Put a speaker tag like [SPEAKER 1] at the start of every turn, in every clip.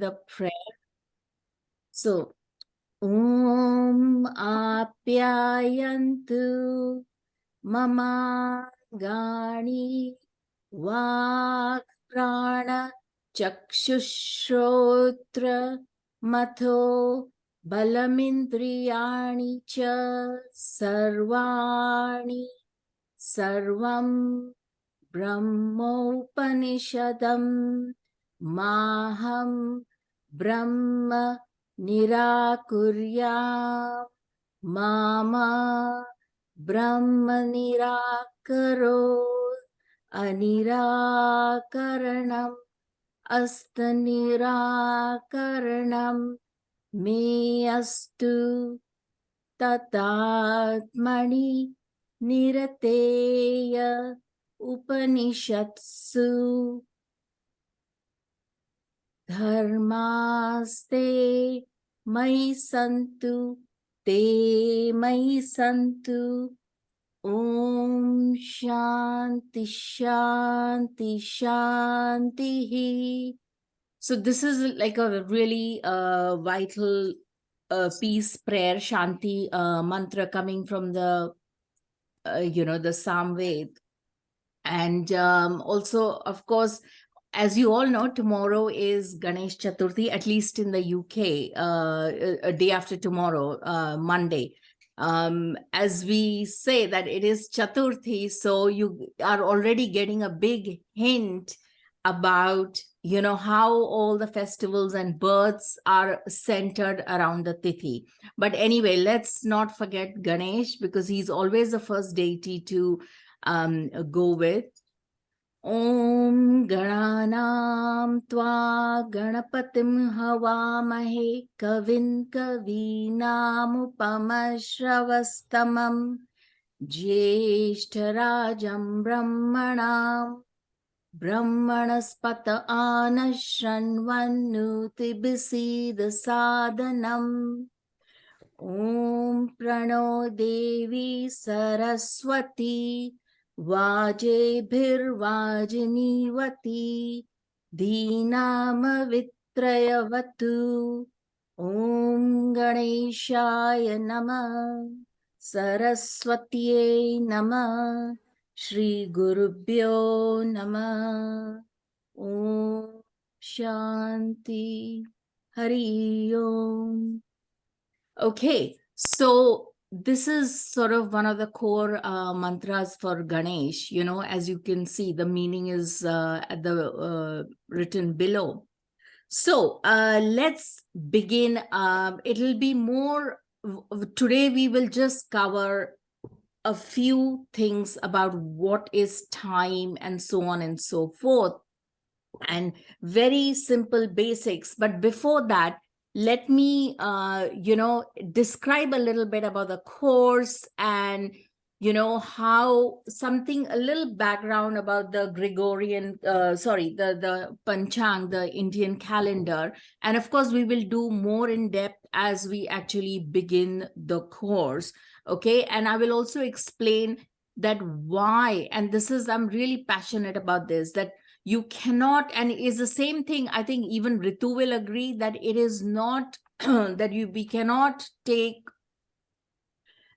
[SPEAKER 1] the prayer. So, Om Apyayantu Mama Gani Vak Prana Chakshushotra Matho Balamindriyani Cha Sarvani Sarvam Brahmopanishadam Maham Brahma Nirakuryam Mama Brahma Nirakaro Anirakaranam Astanirakaranam Me Astu Tatatmani Nirateya Upanishatsu Dharmaste Mai Santu Te Mai Santu Om Shanti Shanti Shanti. So this is like a really vital peace prayer, Shanti mantra coming from the the Samved. And also, of course, as you all know, tomorrow is Ganesh Chaturthi, at least in the UK, a day after tomorrow, Monday. As we say that it is Chaturthi, so you are already getting a big hint about, how all the festivals and births are centered around the Tithi. But anyway, let's not forget Ganesh, because he's always the first deity to go with. Om Gananam Tva Ganapatim Havamahe Kavin Kavinam Upamashravastamam Jyeshtarajam Brahmanam Brahmanaspata Anashranvannuti Bisida Sadhanam Om Prano Devi Saraswati Vajebhirvajinivati Dhinama Vitrayavatu Om Ganeshaya Namah Saraswatiye Namah Shri Gurubhyo Namah Om Shanti Hari Om. Okay, so this is sort of one of the core mantras for Ganesh. As you can see, the meaning is at the written below. So let's begin. It'll be more, today we will just cover a few things about what is time and so on and so forth, and very simple basics. But before that, let me describe a little bit about the course, and how something, a little background about the Gregorian the Panchang, the Indian calendar. And of course we will do more in depth as we actually begin the course. Okay, and I will also explain that why, and this is, I'm really passionate about this, that you cannot, and it is the same thing, I think even Ritu will agree, that it is not that we cannot take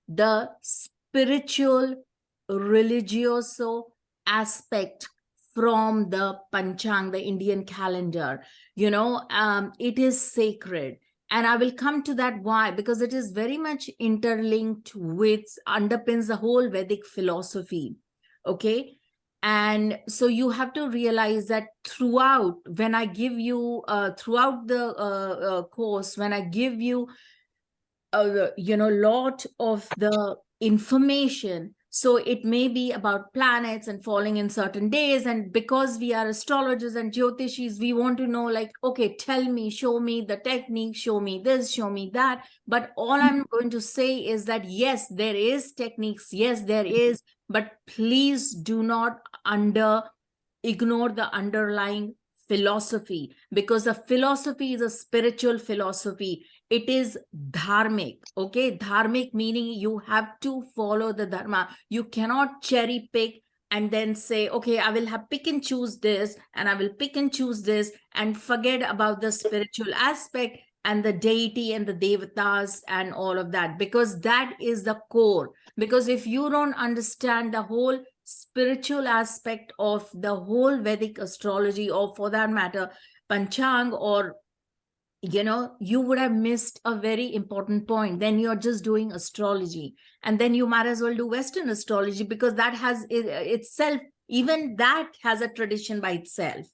[SPEAKER 1] the spiritual religioso aspect from the Panchang, the Indian calendar. It is sacred, and I will come to that why, because it is very much interlinked with, underpins the whole Vedic philosophy. Okay, and so you have to realize that throughout, when I give you throughout the course, when I give you lot of the information, so it may be about planets and falling in certain days, and because we are astrologers and jyotishis, we want to know, like, okay, tell me, show me the technique, show me this, show me that. But all I'm going to say is that yes, there is techniques, yes there is, but please do not ignore the underlying philosophy, because the philosophy is a spiritual philosophy. It is dharmic. Okay, dharmic meaning you have to follow the dharma. You cannot cherry pick and then say, okay, I will have pick and choose this, and I will pick and choose this, and forget about the spiritual aspect and the deity and the devatas and all of that, because that is the core. Because if you don't understand the whole spiritual aspect of the whole Vedic astrology, or for that matter, Panchang, or you would have missed a very important point. Then you're just doing astrology, and then you might as well do Western astrology, because that has itself, even that has a tradition by itself.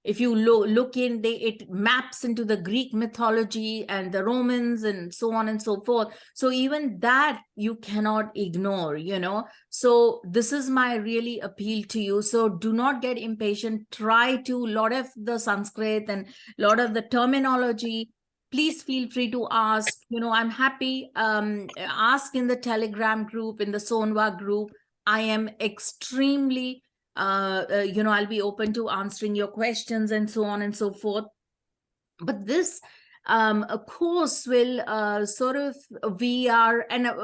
[SPEAKER 1] If you look in, it maps into the Greek mythology and the Romans and so on and so forth. So even that you cannot ignore. So this is my really appeal to you. So do not get impatient. Try to lot of the Sanskrit and lot of the terminology. Please feel free to ask. I'm happy. Ask in the Telegram group, in the Sonwa group. I am extremely I'll be open to answering your questions and so on and so forth. But this course will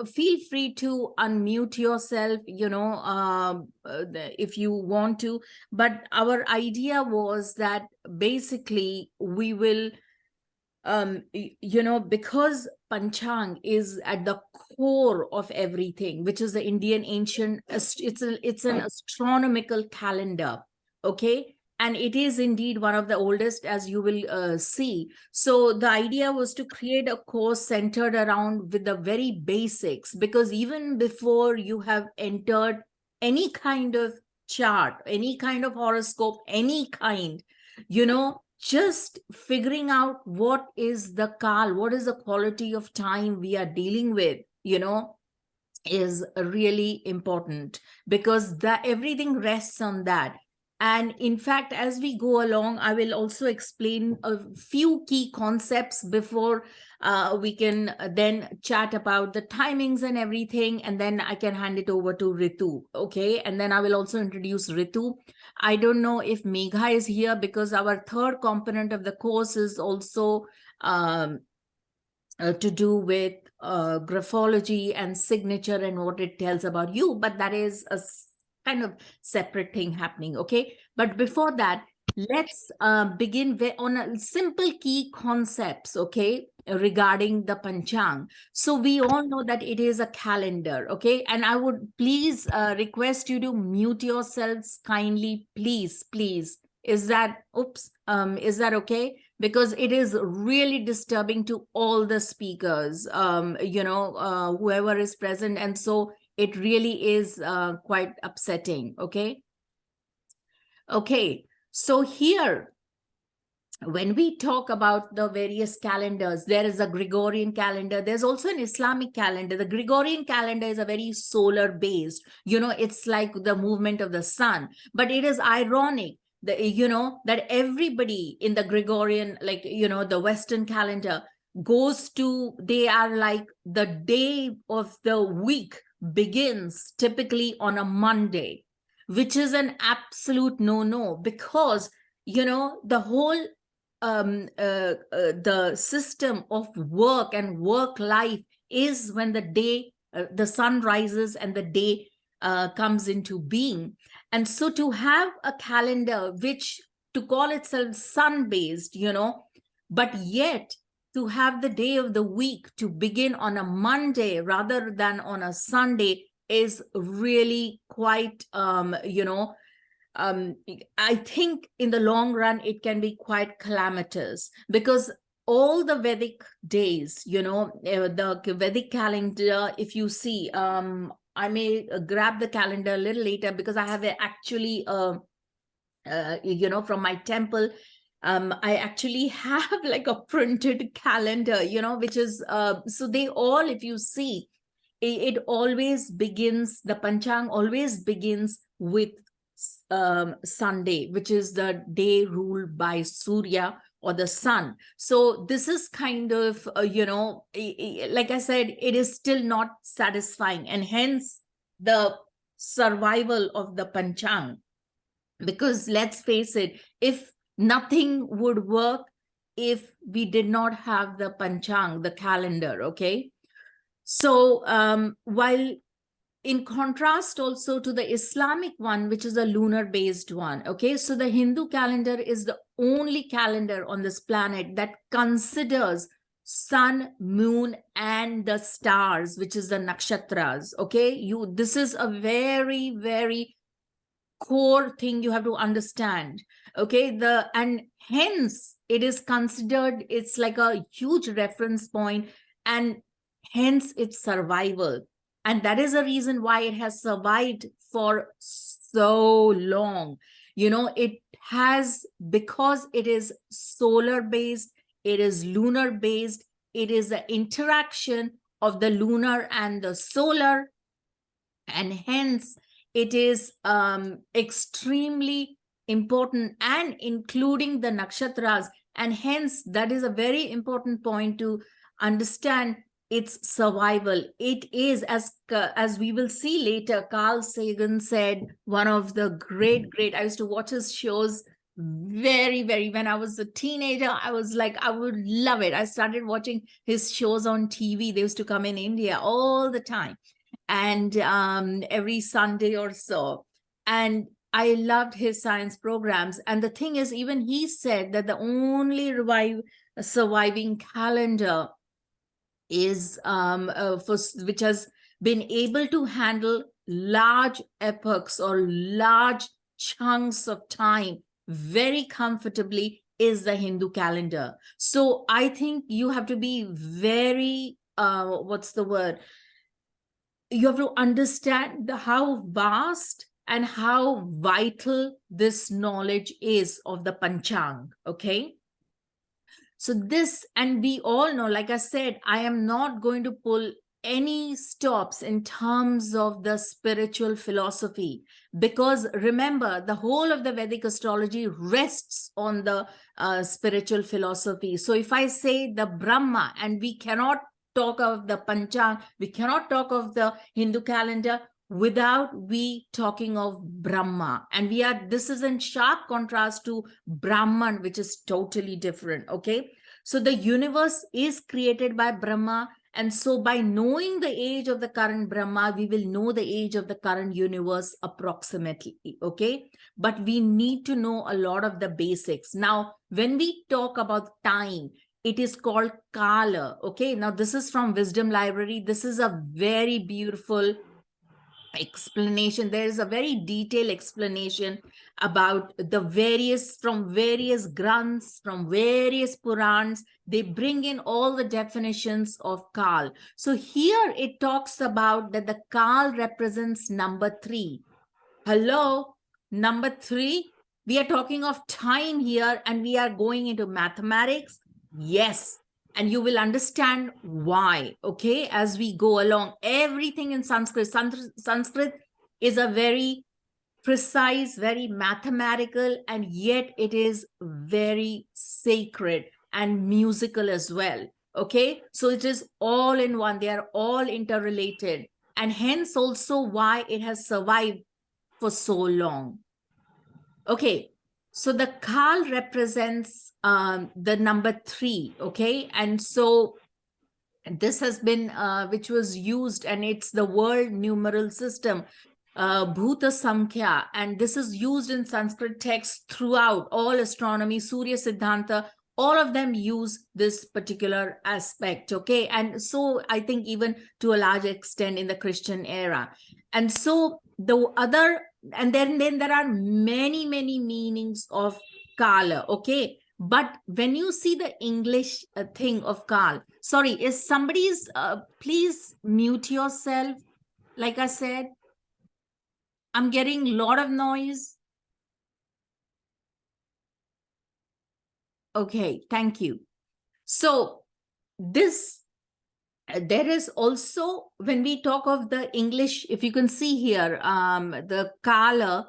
[SPEAKER 1] feel free to unmute yourself, if you want to. But our idea was that basically we will because Panchang is at the core of everything, which is the Indian ancient, it's an astronomical calendar, okay? And it is indeed one of the oldest, as you will see. So the idea was to create a course centered around with the very basics, because even before you have entered any kind of chart, any kind of horoscope, any kind, just figuring out what is the kal, what is the quality of time we are dealing with, is really important, because everything rests on that. And in fact, as we go along, I will also explain a few key concepts before we can then chat about the timings and everything. And then I can hand it over to Ritu. Okay. And then I will also introduce Ritu. I don't know if Megha is here, because our third component of the course is also to do with graphology and signature and what it tells about you. But that is a kind of separate thing happening. Okay. But before that, let's begin on a simple key concepts, okay, regarding the Panchang. So we all know that it is a calendar, okay? And I would please request you to mute yourselves kindly, please. Is that okay? Because it is really disturbing to all the speakers, whoever is present. And so it really is quite upsetting, okay? Okay, so here, when we talk about the various calendars, there is a Gregorian calendar. There's also an Islamic calendar. The Gregorian calendar is a very solar based, it's like the movement of the sun. But it is ironic that everybody in the Gregorian, like, the Western calendar they are like the day of the week begins typically on a Monday, which is an absolute no, because the whole the system of work and work life is when the day the sun rises and the day comes into being. And so to have a calendar which to call itself sun based, but yet to have the day of the week to begin on a Monday rather than on a Sunday is really quite I think in the long run, it can be quite calamitous, because all the Vedic days, the Vedic calendar, if you see, I may grab the calendar a little later, because I have actually, from my temple, I actually have like a printed calendar, which is, so they all, if you see, it always begins, the Panchang always begins with Sunday, which is the day ruled by Surya or the sun. So this is kind of, like I said, it is still not satisfying, and hence the survival of the Panchang. Because let's face it, if nothing would work if we did not have the Panchang, the calendar, okay? So while in contrast also to the Islamic one, which is a lunar based one. Okay, so the Hindu calendar is the only calendar on this planet that considers sun, moon, and the stars, which is the nakshatras. Okay, this is a very, very core thing you have to understand. Okay, and hence it is considered, it's like a huge reference point, and hence its survival. And that is the reason why it has survived for so long. It has, because it is solar based, it is lunar based, it is the interaction of the lunar and the solar, and hence it is extremely important, and including the nakshatras, and hence that is a very important point to understand its survival. It is, as we will see later, Carl Sagan said, one of the great, I used to watch his shows very, very, when I was a teenager. I was like, I would love it. I started watching his shows on TV. They used to come in India all the time, and every Sunday or so. And I loved his science programs. And the thing is, even he said that the only surviving calendar is which has been able to handle large epochs or large chunks of time very comfortably is the Hindu calendar. So I think you have to be very, what's the word? You have to understand how vast and how vital this knowledge is of the Panchang. Okay. So this, and we all know, like I said, I am not going to pull any stops in terms of the spiritual philosophy, because remember, the whole of the Vedic astrology rests on the spiritual philosophy. So if I say the Brahma, and we cannot talk of the Panchang, we cannot talk of the Hindu calendar without we talking of Brahma. And this is in sharp contrast to Brahman, which is totally different. Okay, so the universe is created by Brahma, and so by knowing the age of the current Brahma, we will know the age of the current universe approximately. Okay, but we need to know a lot of the basics. Now when we talk about time, it is called Kala. Okay, now this is from Wisdom Library. This is a very beautiful explanation. There is a very detailed explanation about from various granths, from various Purans. They bring in all the definitions of Kal. So here it talks about that the Kal represents number 3. Hello, number 3. We are talking of time here, and we are going into mathematics. Yes, and you will understand why, okay, as we go along. Everything in Sanskrit. Sanskrit is a very precise, very mathematical, and yet it is very sacred and musical as well. Okay, so it is all in one. They are all interrelated, and hence also why it has survived for so long. Okay, so the Kal represents the number 3. Okay, and so this has been which was used, and it's the world numeral system, Bhuta Samkhya, and this is used in Sanskrit texts throughout all astronomy, Surya Siddhanta. All of them use this particular aspect. Okay, and so I think even to a large extent in the Christian era. And so the other, and then there are many meanings of Kala. Okay, but when you see the English thing of Kal, sorry, is somebody's please mute yourself. Like I said, I'm getting a lot of noise. Okay, thank you. So this, there is also, when we talk of the English, if you can see here, the Kala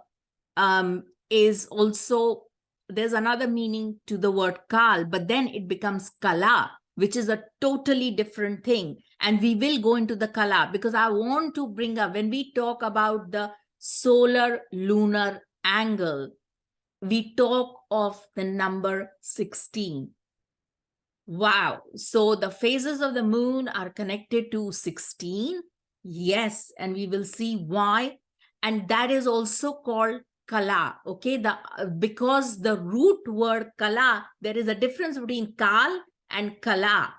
[SPEAKER 1] is also, there's another meaning to the word Kal, but then it becomes Kala, which is a totally different thing. And we will go into the Kala, because I want to bring up, when we talk about the solar lunar angle, we talk of the number 16. Wow. So the phases of the moon are connected to 16. Yes, and we will see why. And that is also called kala. Okay, because the root word kala, there is a difference between kal and kala.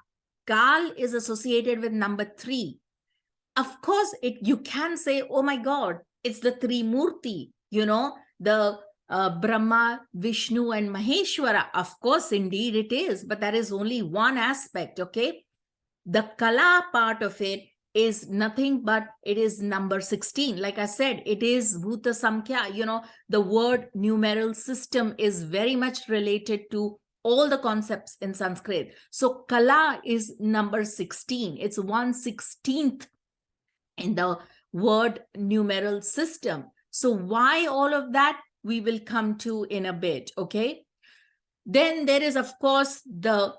[SPEAKER 1] Kal is associated with number 3. Of course, you can say, oh my God, it's the Trimurti, the Brahma, Vishnu, and Maheshwara. Of course, indeed it is, but that is only one aspect, okay? The Kala part of it is nothing but it is number 16. Like I said, it is Bhuta Samkhya, the word numeral system is very much related to all the concepts in Sanskrit. So Kala is number 16. It's 1/16 in the word numeral system. So why all of that? We will come to in a bit, okay? Then there is, of course, the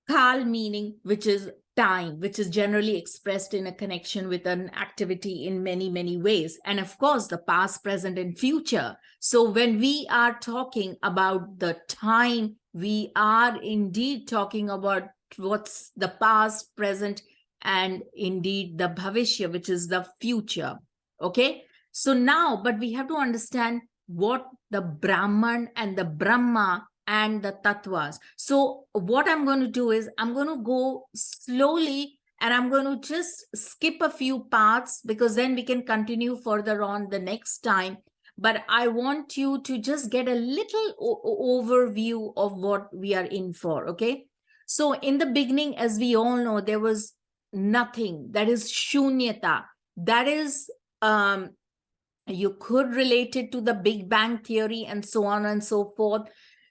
[SPEAKER 1] Kal meaning, which is time, which is generally expressed in a connection with an activity in many, many ways. And of course, the past, present, and future. So when we are talking about the time, we are indeed talking about what's the past, present, and indeed the bhavishya, which is the future. Okay. So now, but we have to understand what the Brahman and the Brahma and the tattvas. So what I'm going to do is I'm going to go slowly and I'm going to just skip a few parts because then we can continue further on the next time. But I want you to just get a little overview of what we are in for, okay? So in the beginning, as we all know, there was nothing. That is shunyata. That is you could relate it to the Big Bang theory and so on and so forth.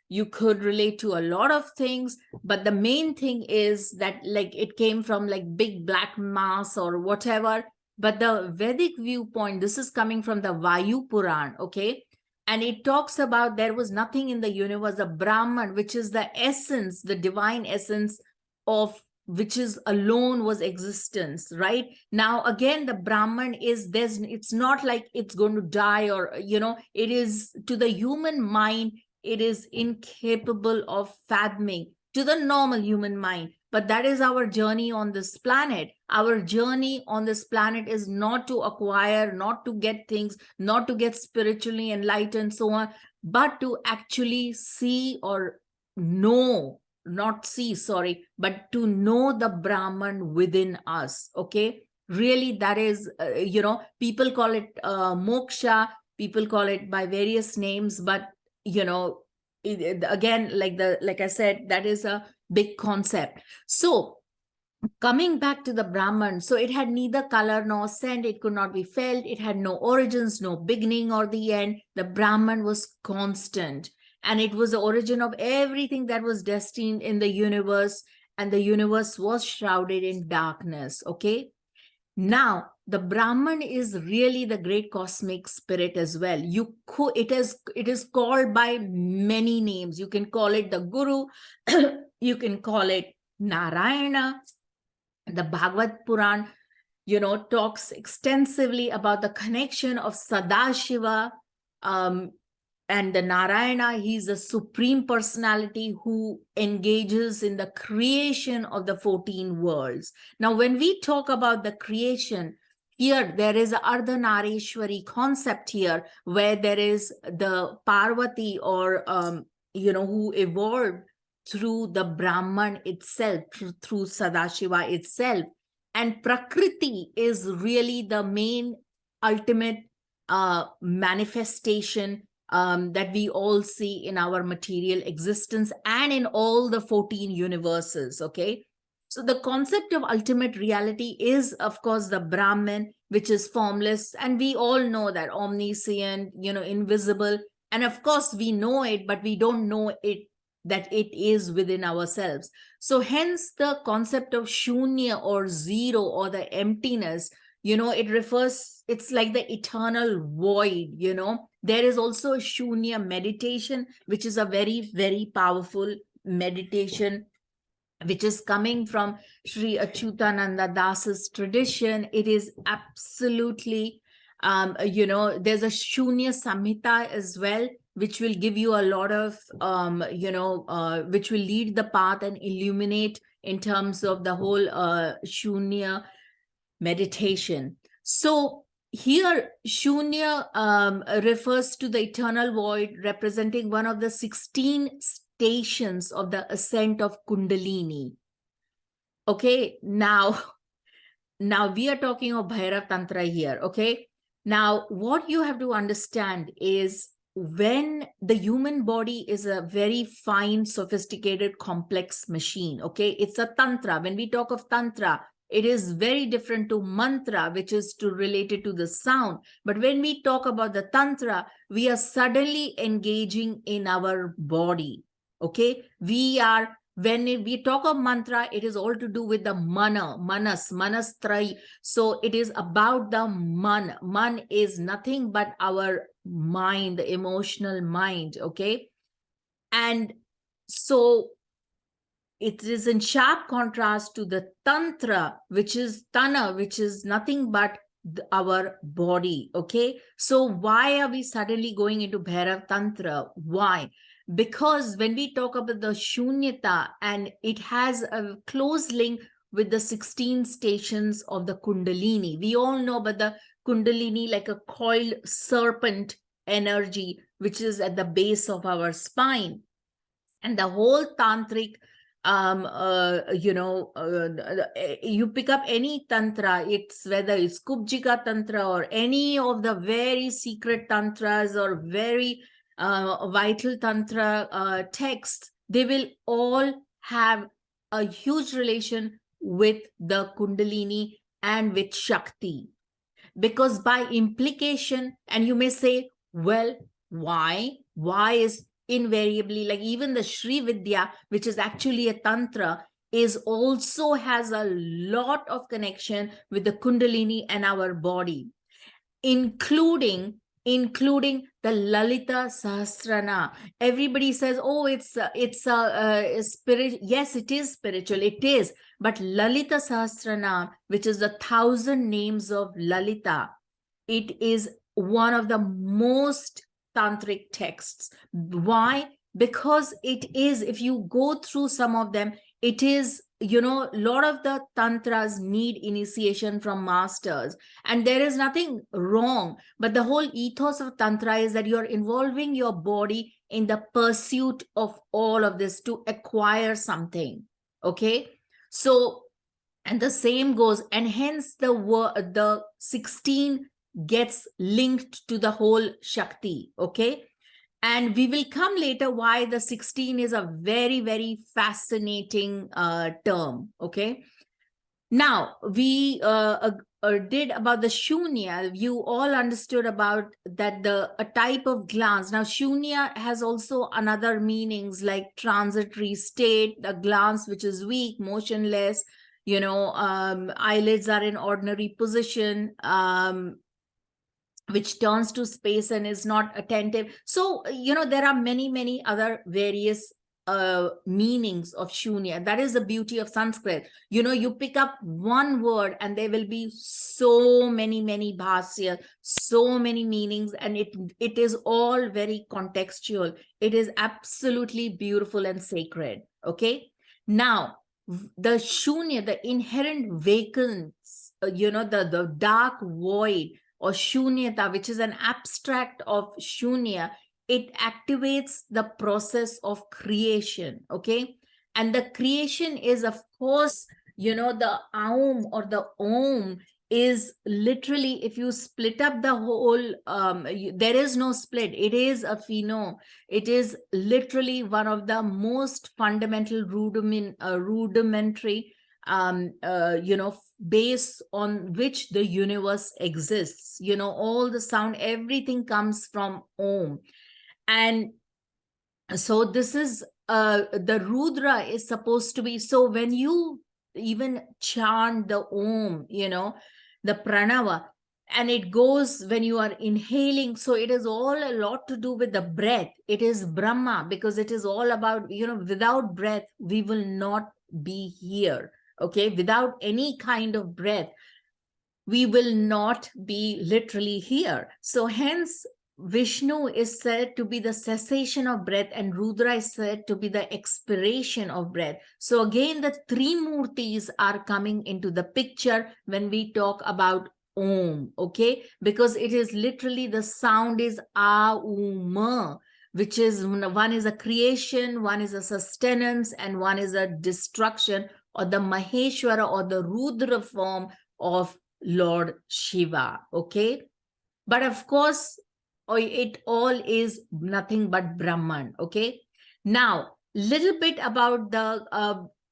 [SPEAKER 1] You could relate to a lot of things, but the main thing is that like it came from like big black mass or whatever. But the Vedic viewpoint, this is coming from the Vayu Puran, okay? And it talks about there was nothing in the universe, the Brahman, which is the essence, the divine essence of which is alone was existence. Right now, again, the Brahman is there's it's not like it's going to die, or it is to the human mind, it is incapable of fathoming to the normal human mind. But that is our journey on this planet. Our journey on this planet is not to acquire, not to get things, not to get spiritually enlightened, so on, but to actually see or know, not see, sorry, but to know the Brahman within us. Okay. Really, that is, people call it moksha, people call it by various names, but again, like I said, that is a big concept. So coming back to the Brahman, so it had neither color nor scent, it could not be felt, it had no origins, no beginning or the end. The Brahman was constant, and it was the origin of everything that was destined in the universe, and the universe was shrouded in darkness. Okay. Now, the Brahman is really the great cosmic spirit as well. It is called by many names. You can call it the Guru, you can call it Narayana. The Bhagavad Puran, talks extensively about the connection of Sadashiva and the Narayana. He's the supreme personality who engages in the creation of the 14 worlds. Now, when we talk about the creation, here there is a Ardhanarishwari concept here, where there is the Parvati, or who evolved through the Brahman itself, through Sadashiva itself. And Prakriti is really the main ultimate manifestation that we all see in our material existence and in all the 14 universes. Okay. So the concept of ultimate reality is, of course, the Brahman, which is formless. And we all know that omniscient, invisible. And of course, we know it, but we don't know it, that it is within ourselves. So hence the concept of shunya or zero or the emptiness, it refers, it's like the eternal void. There is also a shunya meditation, which is a very, very powerful meditation, which is coming from Sri Achyutananda Das's tradition. It is absolutely, there's a Shunya Samhita as well, which will give you a lot of, which will lead the path and illuminate in terms of the whole Shunya meditation. So here, Shunya refers to the eternal void, representing one of the 16 stations of the ascent of Kundalini. Okay, now we are talking of Bhairav Tantra here. Okay, now what you have to understand is, when the human body is a very fine, sophisticated, complex machine, okay, it's a tantra. When we talk of tantra, it is very different to mantra, which is to related to the sound. But when we talk about the tantra, we are suddenly engaging in our body. Okay, when we talk of mantra, it is all to do with the manas trai. So it is about the man. Man is nothing but our mind, the emotional mind. Okay, and so it is in sharp contrast to the tantra, which is tana, which is nothing but our body. Okay, so why are we suddenly going into Bhairav Tantra? Why? Because when we talk about the shunyata, and it has a close link with the 16 stations of the Kundalini. We all know about the Kundalini, like a coiled serpent energy, which is at the base of our spine. And the whole tantric, you pick up any tantra, it's whether it's Kubjika Tantra or any of the very secret tantras or very vital tantra texts, they will all have a huge relation with the Kundalini and with Shakti. Because by implication, and you may say, well, why is invariably, like even the Sri Vidya, which is actually a tantra, is also has a lot of connection with the Kundalini and our body, including the Lalita Sahasrana. Everybody says, oh, it's a spirit. Yes, it is spiritual, it is. But Lalita Sahasrana, which is the 1,000 names of Lalita, it is one of the most tantric texts. Why? Because it is, if you go through some of them, it is, a lot of the tantras need initiation from masters, and there is nothing wrong. But the whole ethos of tantra is that you're involving your body in the pursuit of all of this to acquire something. Okay, so, and the same goes, and hence the 16 gets linked to the whole Shakti. Okay, and we will come later why the 16 is a very, very fascinating term. Okay, now we did about the shunya. You all understood about that, a type of glance. Now shunya has also another meanings, like transitory state, a glance which is weak, motionless, eyelids are in ordinary position, which turns to space and is not attentive. So, there are many other various meanings of shunya. That is the beauty of Sanskrit. You pick up one word and there will be so many bhasya, so many meanings, and it is all very contextual. It is absolutely beautiful and sacred. Okay, now the shunya, the inherent vacance, the dark void, or shunyata, which is an abstract of shunya, it activates the process of creation. Okay, and the creation is, of course, the aum or the om is literally, if you split up the whole, there is no split, it is a pheno. It is literally one of the most fundamental rudimentary base on which the universe exists. All the sound, everything comes from om. And so this is the Rudra is supposed to be, so when you even chant the om, the pranava, and it goes when you are inhaling, so it is all a lot to do with the breath. It is Brahma, because it is all about, without breath we will not be here. Okay, without any kind of breath we will not be literally here. So hence Vishnu is said to be the cessation of breath, and Rudra is said to be the expiration of breath. So again, the three murtis are coming into the picture when we talk about Om, okay? Because it is literally, the sound is Aum, which is, one is a creation, one is a sustenance, and one is a destruction, or the Maheshwara or the Rudra form of Lord Shiva, okay? But of course, it all is nothing but Brahman, okay? Now, little bit about the,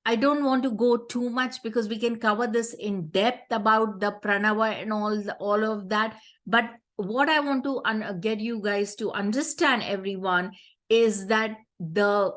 [SPEAKER 1] I don't want to go too much because we can cover this in depth about the pranava and all of that. But what I want to get you guys to understand, everyone, is that the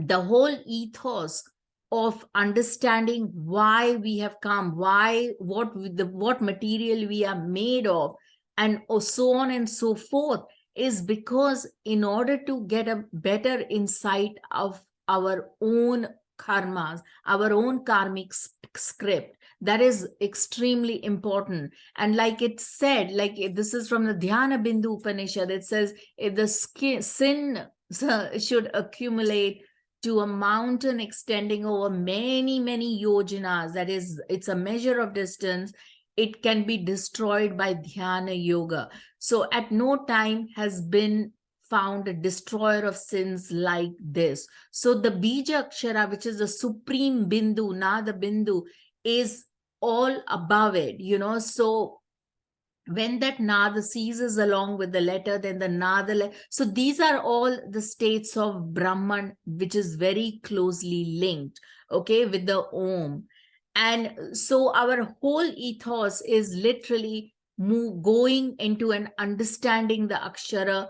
[SPEAKER 1] whole ethos of understanding why we have come, what material we are made of, and so on and so forth, is because in order to get a better insight of our own karmas, our own karmic script, that is extremely important. And like it said, like this is from the Dhyana Bindu Upanishad, it says, if the sin should accumulate to a mountain extending over many, many yojanas, that is, it's a measure of distance, it can be destroyed by dhyana yoga. So at no time has been found a destroyer of sins like this. So the bija akshara, which is the supreme bindu, nada bindu, is all above it, so when that nada ceases along with the letter, then the nada. So these are all the states of Brahman, which is very closely linked, okay, with the Om. And so our whole ethos is literally going into and understanding the Akshara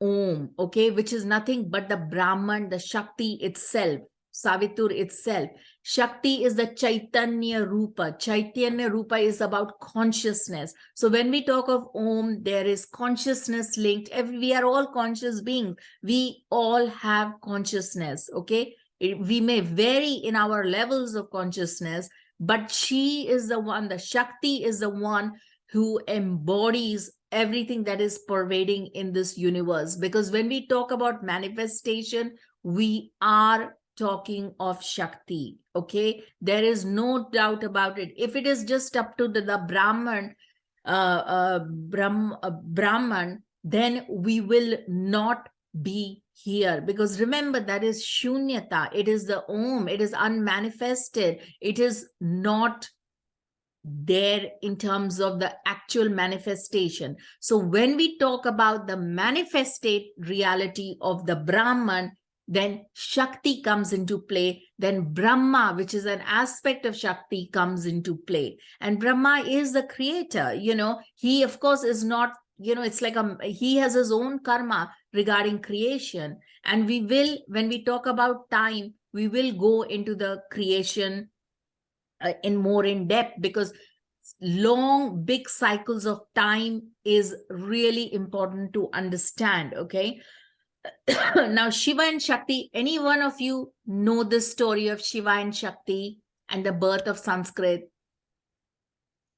[SPEAKER 1] Om, okay, which is nothing but the Brahman, the Shakti itself, Savitur itself. Shakti is the Chaitanya Rupa. Chaitanya Rupa is about consciousness. So when we talk of Om, there is consciousness linked. We are all conscious beings. We all have consciousness, okay? We may vary in our levels of consciousness, but she is the one, the Shakti is the one who embodies everything that is pervading in this universe. Because when we talk about manifestation, we are talking of Shakti, okay? There is no doubt about it. If it is just up to the Brahman, Brahman, then we will not be here. Because remember, that is Shunyata. It is the Om. It is unmanifested. It is not there in terms of the actual manifestation. So when we talk about the manifested reality of the Brahman, then Shakti comes into play. Then Brahma, which is an aspect of Shakti, comes into play. And Brahma is the creator. He, of course, is not, it's like he has his own karma regarding creation. And we will, when we talk about time, we will go into the creation in more in depth, because long big cycles of time is really important to understand, okay? Now Shiva and Shakti, any one of you know the story of Shiva and Shakti and the birth of Sanskrit?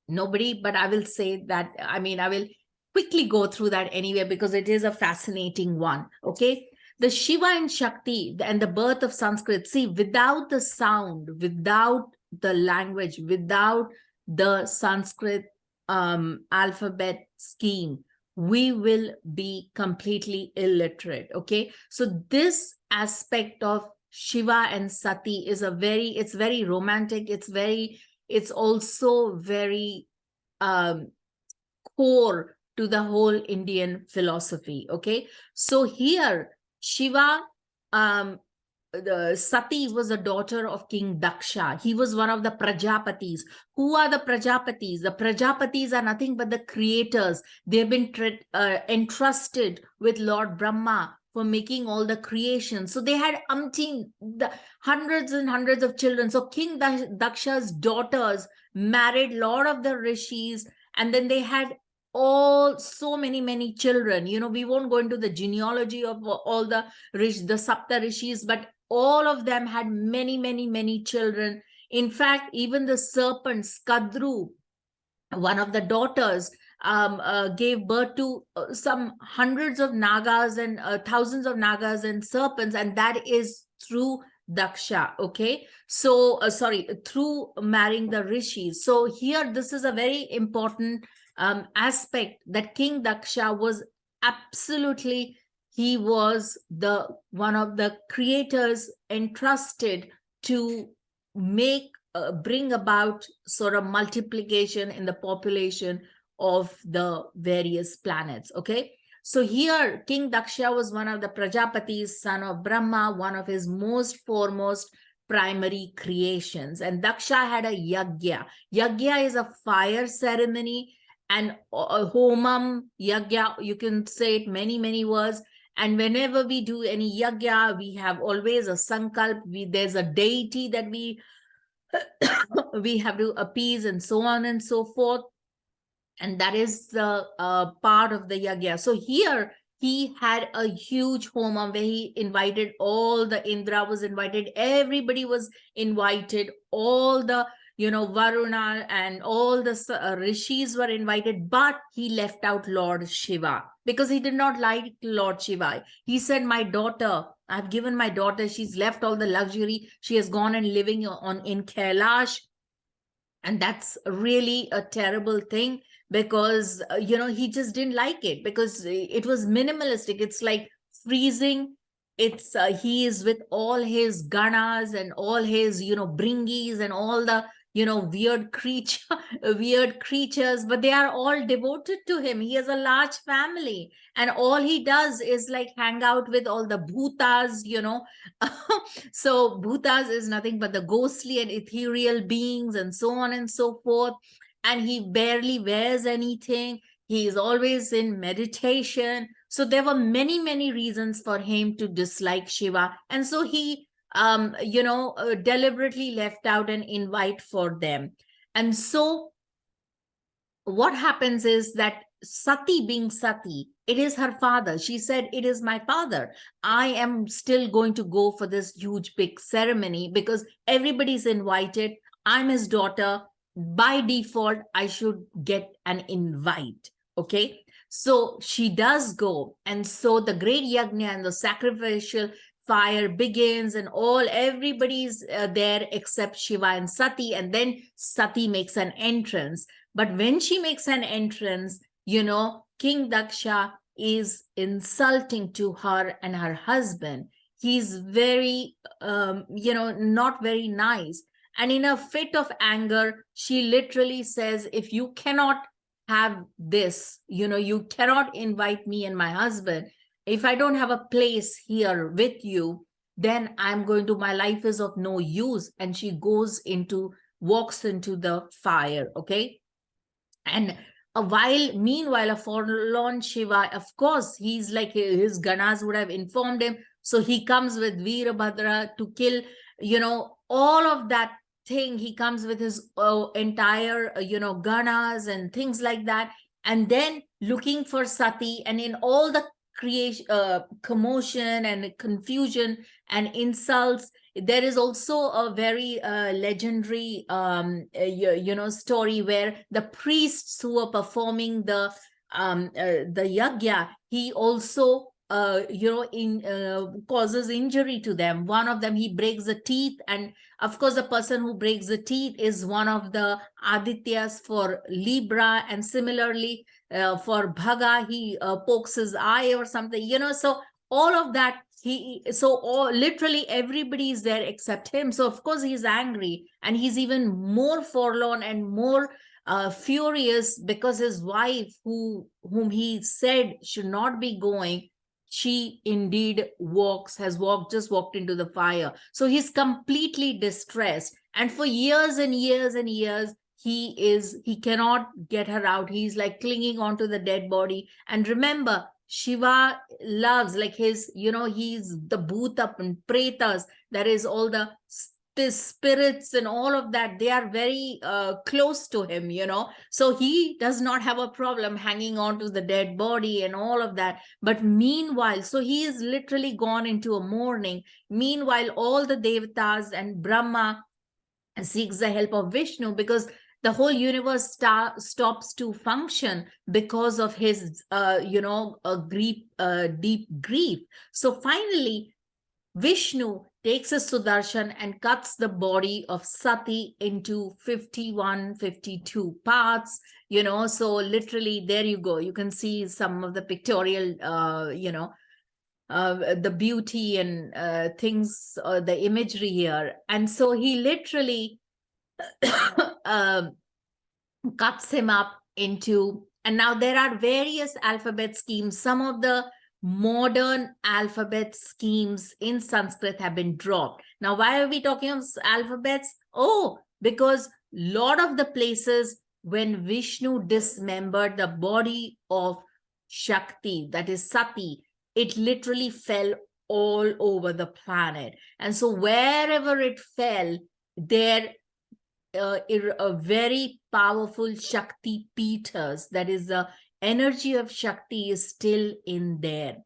[SPEAKER 1] Nobody, but I will say that, I will quickly go through that anyway, because it is a fascinating one, okay? The Shiva and Shakti and the birth of Sanskrit. See, without the sound, without the language, without the Sanskrit alphabet scheme, we will be completely illiterate, okay? So this aspect of Shiva and Sati is it's very romantic. It's also very core to the whole Indian philosophy, okay? So here, Shiva, the Sati was a daughter of King Daksha. He was one of the Prajapatis. Who are the Prajapatis? The Prajapatis are nothing but the creators. They've been entrusted with Lord Brahma for making all the creations. So they had hundreds and hundreds of children. So King Daksha's daughters married a lot of the rishis, and then they had so many children. We won't go into the genealogy of all the Sapta Rishis, but all of them had many children. In fact, even the serpent Skadru, one of the daughters, gave birth to some hundreds of Nagas and thousands of Nagas and serpents, and that is through Daksha. Okay, so sorry, through marrying the rishis. So here, this is a very important aspect, that King Daksha was absolutely, he was the one of the creators entrusted to make bring about sort of multiplication in the population of the various planets. Okay, so here King Daksha was one of the Prajapatis, son of Brahma, one of his most foremost primary creations. And Daksha had a yagya. Yagya is a fire ceremony, and a homam, yagya, you can say it many words. And whenever we do any yagya, we have always a sankalp. There's a deity that we we have to appease, and so on and so forth. And that is the part of the yagya. So here he had a huge homam where he invited all the Indra was invited, everybody was invited, all the Varuna and all the rishis were invited, but he left out Lord Shiva because he did not like Lord Shiva. He said, my daughter, I've given my daughter, she's left all the luxury, she has gone and living in Kailash. And that's really a terrible thing, because he just didn't like it, because it was minimalistic. It's like freezing. It's he is with all his ganas and all his bringis and all the weird creatures, but they are all devoted to him. He has a large family, and all he does is like hang out with all the bhutas. So bhutas is nothing but the ghostly and ethereal beings, and so on and so forth. And he barely wears anything. He is always in meditation. So there were many reasons for him to dislike Shiva, and so he deliberately left out an invite for them. And so what happens is that Sati, being Sati, it is her father. She said, it is my father. I am still going to go for this huge big ceremony because everybody's invited. I'm his daughter. By default, I should get an invite. Okay. So she does go. And so the great yajna and the sacrificial fire begins, and everybody's there except Shiva and Sati. And then Sati makes an entrance. But when she makes an entrance, King Daksha is insulting to her and her husband. He's very, not very nice. And in a fit of anger, she literally says, if you cannot have this, you cannot invite me and my husband. If I don't have a place here with you, then my life is of no use. And she walks into the fire. Okay. And meanwhile, a forlorn Shiva, of course, he's like, his ganas would have informed him. So he comes with Veerabhadra to kill, all of that thing. He comes with his entire, ganas and things like that. And then looking for Sati, and in all the commotion and confusion and insults, there is also a very legendary story where the priests who are performing the yagya, he also causes injury to them. One of them, he breaks the teeth, and of course the person who breaks the teeth is one of the Adityas for Libra, and similarly for Bhaga, he pokes his eye or something, so all of that, literally everybody is there except him. So of course he's angry, and he's even more forlorn and more furious, because his wife, whom he said should not be going, she indeed just walked into the fire. So he's completely distressed, and for years and years and years, he cannot get her out. He's like clinging onto the dead body. And remember, Shiva loves, like, he's the bhuta and pretas, that is all the spirits and all of that, they are very close to him, so he does not have a problem hanging on to the dead body and all of that. But meanwhile, so he is literally gone into a mourning. Meanwhile, all the devatas and Brahma seeks the help of Vishnu, because the whole universe stops to function because of his deep grief. So finally Vishnu, takes his Sudarshan and cuts the body of Sati into 51, 52 parts, so literally there you go. You can see some of the pictorial, the beauty and things, the imagery here. And so he literally um, cuts him up into, and now there are various alphabet schemes. Some of the modern alphabet schemes in Sanskrit have been dropped. Now, why are we talking of alphabets? Oh, because lot of the places when Vishnu dismembered the body of Shakti, that is Sati, it literally fell all over the planet. And so wherever it fell, there a very powerful Shakti Peethas, that is the energy of Shakti is still in there.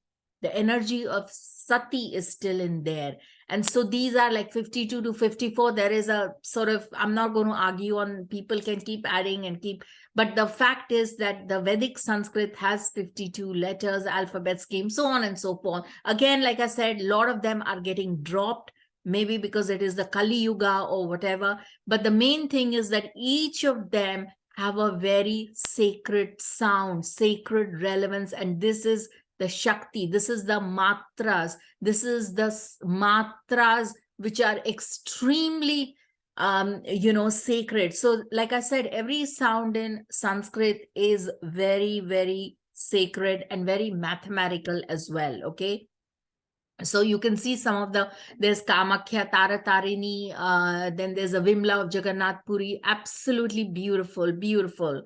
[SPEAKER 1] The energy of Sati is still in there. And so these are like 52 to 54. There is a sort of, I'm not going to argue on, people can keep adding and keep, but the fact is that the Vedic Sanskrit has 52 letters, alphabet scheme, so on and so forth. Again, like I said, a lot of them are getting dropped, maybe because it is the Kali Yuga or whatever. But the main thing is that each of them have a very sacred sound, sacred relevance. And this is the Shakti. This is the matras. This is the matras which are extremely, sacred. So like I said, every sound in Sanskrit is very, very sacred and very mathematical as well. Okay. So you can see some of there's Kamakhya, Taratarini, then there's a Vimla of Jagannath Puri. Absolutely beautiful, beautiful.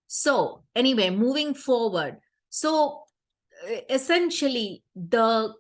[SPEAKER 1] So anyway, moving forward. So essentially, the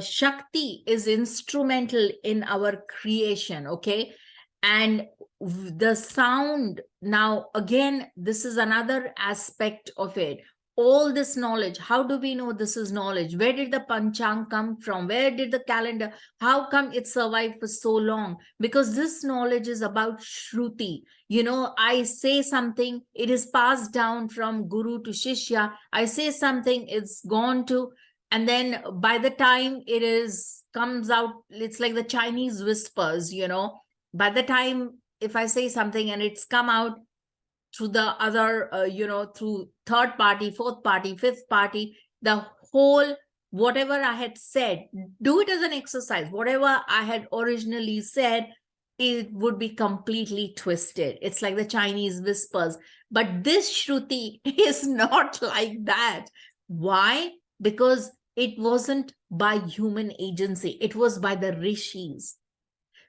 [SPEAKER 1] Shakti is instrumental in our creation, okay? And the sound, now again, this is another aspect of it. All this knowledge, how do we know this is knowledge? Where did the Panchanga come from? Where did the calendar, how come it survived for so long? Because this knowledge is about Shruti. I say something, it is passed down from Guru to Shishya. I say something, it's gone to, and then by the time it is comes out, it's like the Chinese whispers, by the time if I say something and it's come out through the other, through third party, fourth party, fifth party, the whole, whatever I had said, do it as an exercise. Whatever I had originally said, it would be completely twisted. It's like the Chinese whispers. But this Shruti is not like that. Why? Because it wasn't by human agency. It was by the rishis.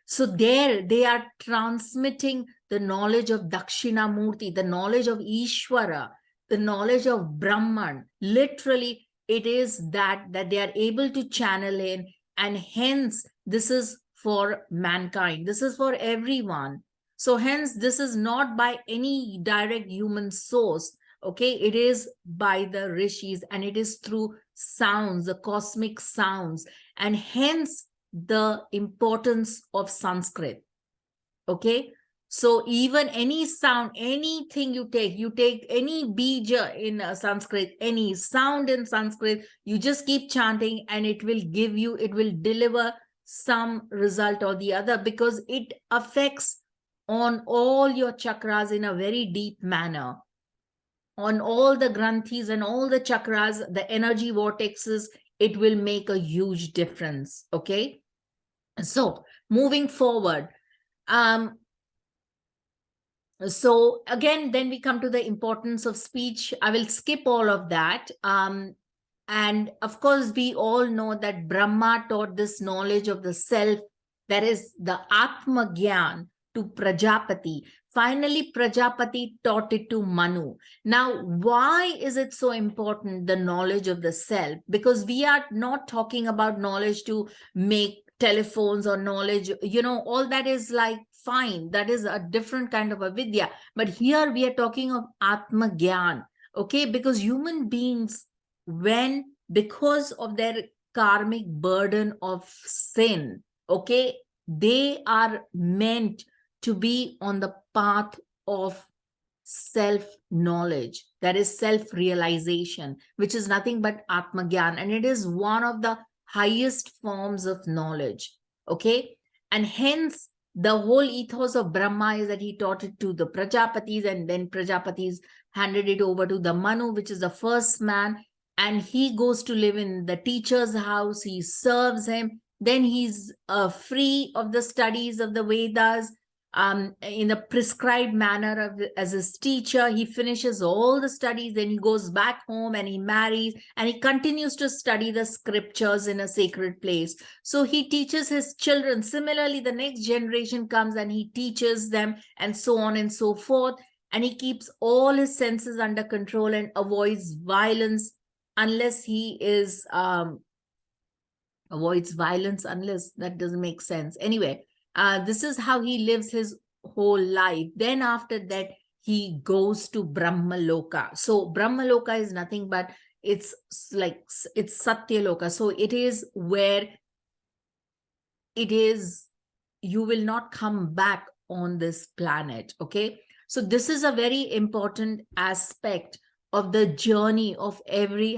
[SPEAKER 1] So there they are transmitting the knowledge of Dakshinamurti, the knowledge of Ishvara, the knowledge of Brahman. Literally, it is that they are able to channel in, and hence this is for mankind. This is for everyone. So hence this is not by any direct human source. Okay, it is by the rishis, and it is through sounds, the cosmic sounds, and hence the importance of Sanskrit. Okay, so even any sound, anything you take any bija in Sanskrit, any sound in Sanskrit, you just keep chanting and it will deliver some result or the other, because it affects on all your chakras in a very deep manner. On all the granthis and all the chakras, the energy vortexes, it will make a huge difference. Okay, so moving forward, so again, then we come to the importance of speech. I will skip all of that. And of course, we all know that Brahma taught this knowledge of the self, that is the Atma Gyan, to Prajapati. Finally, Prajapati taught it to Manu. Now, why is it so important, the knowledge of the self? Because we are not talking about knowledge to make telephones or knowledge, all that is like fine. That is a different kind of a vidya. But here we are talking of Atma Gyan, okay? Because human beings, because of their karmic burden of sin, okay, they are meant to be on the path of self-knowledge, that is self-realization, which is nothing but Atma Gyan. And it is one of the highest forms of knowledge. Okay. And hence, the whole ethos of Brahma is that he taught it to the Prajapatis, and then Prajapatis handed it over to the Manu, which is the first man. And he goes to live in the teacher's house. He serves him. Then he's free of the studies of the Vedas, in a prescribed manner as his teacher. He finishes all the studies, then he goes back home and he marries, and he continues to study the scriptures in a sacred place. So he teaches his children. Similarly, the next generation comes and he teaches them, and so on and so forth. And he keeps all his senses under control and avoids violence unless he is avoids violence unless that doesn't make sense. Anyway, this is how he lives his whole life. Then after that, he goes to Brahmaloka. So Brahmaloka is nothing but it's Satyaloka. So it is where it is, you will not come back on this planet. Okay. So this is a very important aspect of the journey of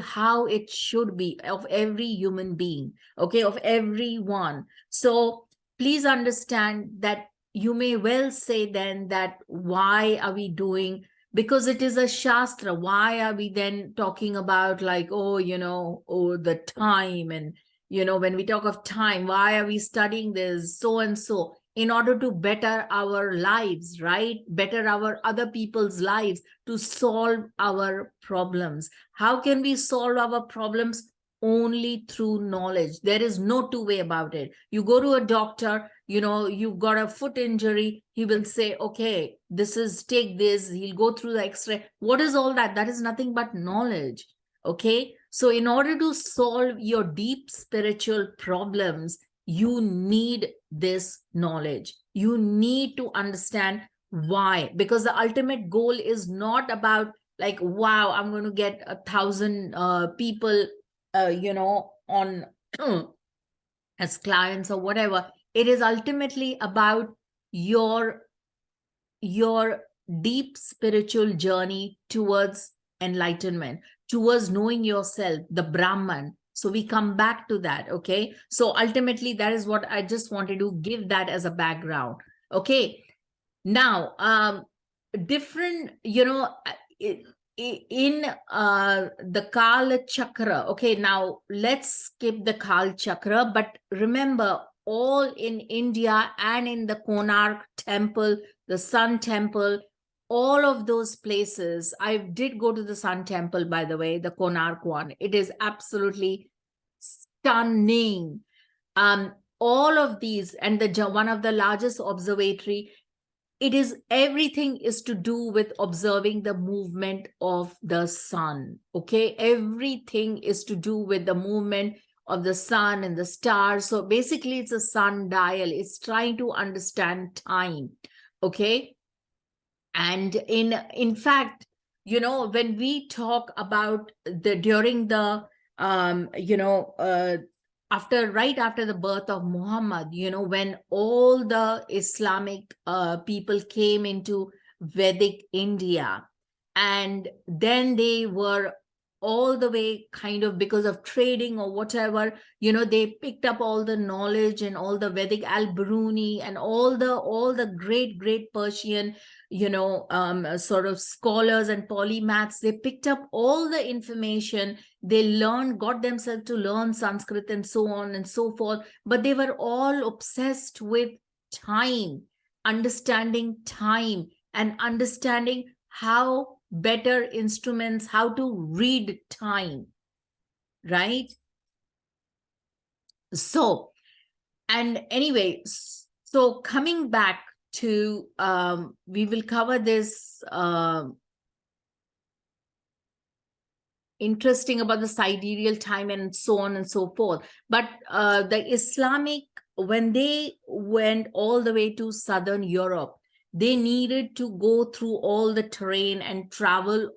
[SPEAKER 1] how it should be, of every human being, okay, of everyone. So please understand that you may well say then that why are we doing, because it is a shastra, why are we then talking about like, oh, the time, and when we talk of time, why are we studying this, so and so, in order to better our lives, right? Better our other people's lives, to solve our problems. How can we solve our problems? Only through knowledge. There is no two way about it. You go to a doctor, you've got a foot injury, he will say, okay, take this, he'll go through the x-ray. What is all that? That is nothing but knowledge. Okay. So in order to solve your deep spiritual problems, you need this knowledge. You need to understand why, because the ultimate goal is not about like, wow, I'm going to get 1,000 people, on as clients or whatever. It is ultimately about your deep spiritual journey towards enlightenment, towards knowing yourself, the Brahman. So we come back to that. Okay. So ultimately, that is what I just wanted to give that as a background. Okay. Now, different, in the Kala Chakra. Okay. Now let's skip the Kala Chakra, but remember, all in India and in the Konark temple, the Sun temple, all of those places. I did go to the Sun temple, by the way, the Konark one. It is absolutely stunning. All of these, and one of the largest observatory, everything is to do with observing the movement of the sun. Okay, everything is to do with the movement of the sun and the stars. So basically, it's a sundial. It's trying to understand time. Okay. And in fact, when we talk about during the right after the birth of Muhammad, when all the Islamic people came into Vedic India, and then they were all the way kind of because of trading or whatever, they picked up all the knowledge and all the Vedic Al-Biruni and all the great Persian, sort of scholars and polymaths. They picked up all the information. They got themselves to learn Sanskrit and so on and so forth. But they were all obsessed with time, understanding time, and understanding how better instruments, how to read time, right? So, and anyway, so coming back to, we will cover this interesting about the sidereal time and so on and so forth. But the Islamic, when they went all the way to Southern Europe, they needed to go through all the terrain and travel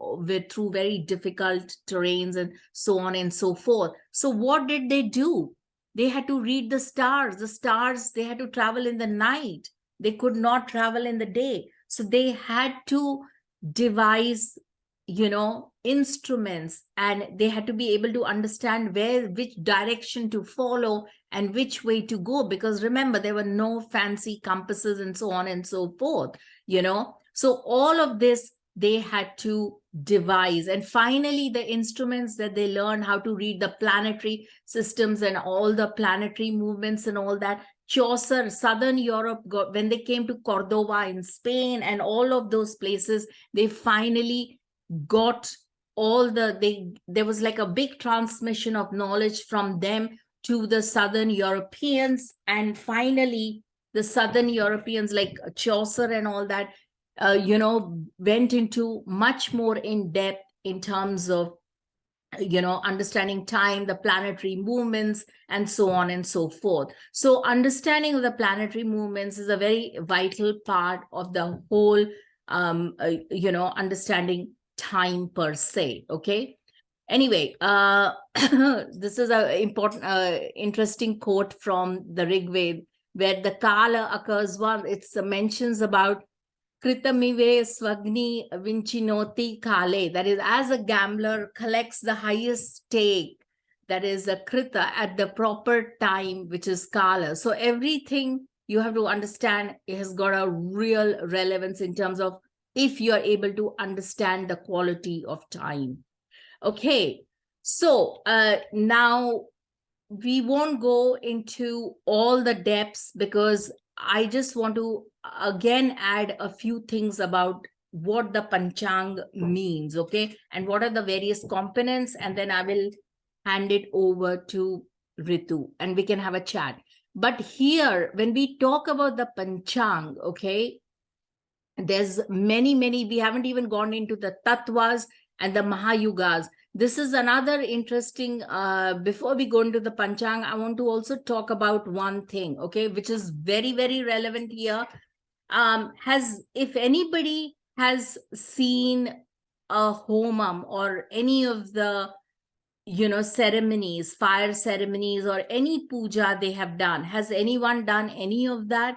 [SPEAKER 1] through very difficult terrains and so on and so forth. So what did they do? They had to read the stars. The stars, they had to travel in the night. They could not travel in the day. So they had to devise instruments, and they had to be able to understand which direction to follow and which way to go, because remember, there were no fancy compasses and so on and so forth. So all of this they had to devise. And finally, the instruments that they learned how to read the planetary systems and all the planetary movements and all that. Chaucer, Southern Europe, when they came to Cordoba in Spain and all of those places, they finally got there was like a big transmission of knowledge from them to the Southern Europeans. And finally, the Southern Europeans like Chaucer and all that, went into much more in depth in terms of understanding time, the planetary movements, and so on and so forth. So understanding of the planetary movements is a very vital part of the whole understanding time per se. Okay. Anyway, this is a important interesting quote from the Rig Veda, where the kala occurs. It mentions about Kritamive Swagni Vinchinoti Kale. That is, as a gambler collects the highest stake, that is a Krita, at the proper time, which is Kala. So everything you have to understand, it has got a real relevance in terms of if you are able to understand the quality of time. Okay, so now we won't go into all the depths, because I just want to again add a few things about what the Panchang means, okay, and what are the various components, and then I will hand it over to Ritu and we can have a chat. But here, when we talk about the Panchang, okay, there's many, we haven't even gone into the tattvas and the Mahayugas. This is another interesting, before we go into the Panchang, I want to also talk about one thing, okay, which is very, very relevant here. If anybody has seen a homam or any of the, ceremonies, fire ceremonies, or any puja they have done, has anyone done any of that?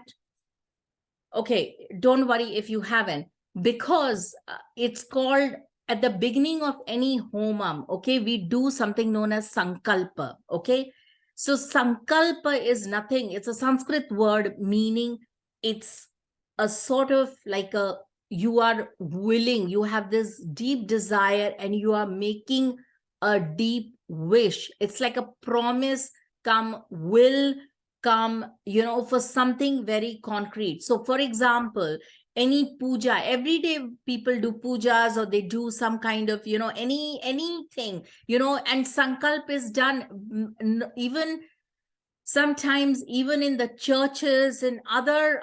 [SPEAKER 1] Okay, don't worry if you haven't, because it's called, at the beginning of any homam, okay, we do something known as sankalpa, okay? So sankalpa is nothing, it's a Sanskrit word meaning it's a sort of like you are willing, you have this deep desire and you are making a deep wish. It's like a promise come will come, for something very concrete. So for example, any puja, every day people do pujas, or they do some kind of, anything, and sankalp is done even sometimes even in the churches and other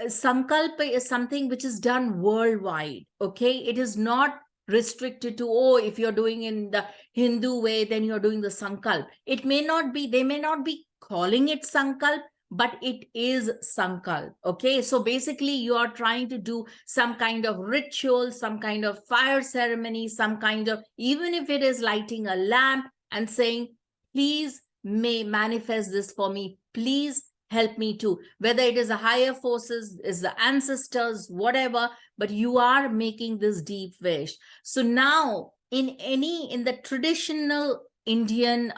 [SPEAKER 1] sankalpa is something which is done worldwide. Okay, it is not restricted to, oh, if you're doing in the Hindu way, then you're doing the sankalp. It may not be, they may not be calling it sankalp, but it is sankalp. Okay, so basically you are trying to do some kind of ritual, some kind of fire ceremony, some kind of, even if it is lighting a lamp and saying, please may manifest this for me, please help me too, whether it is a higher forces, is the ancestors, whatever, but you are making this deep wish. So now in the traditional Indian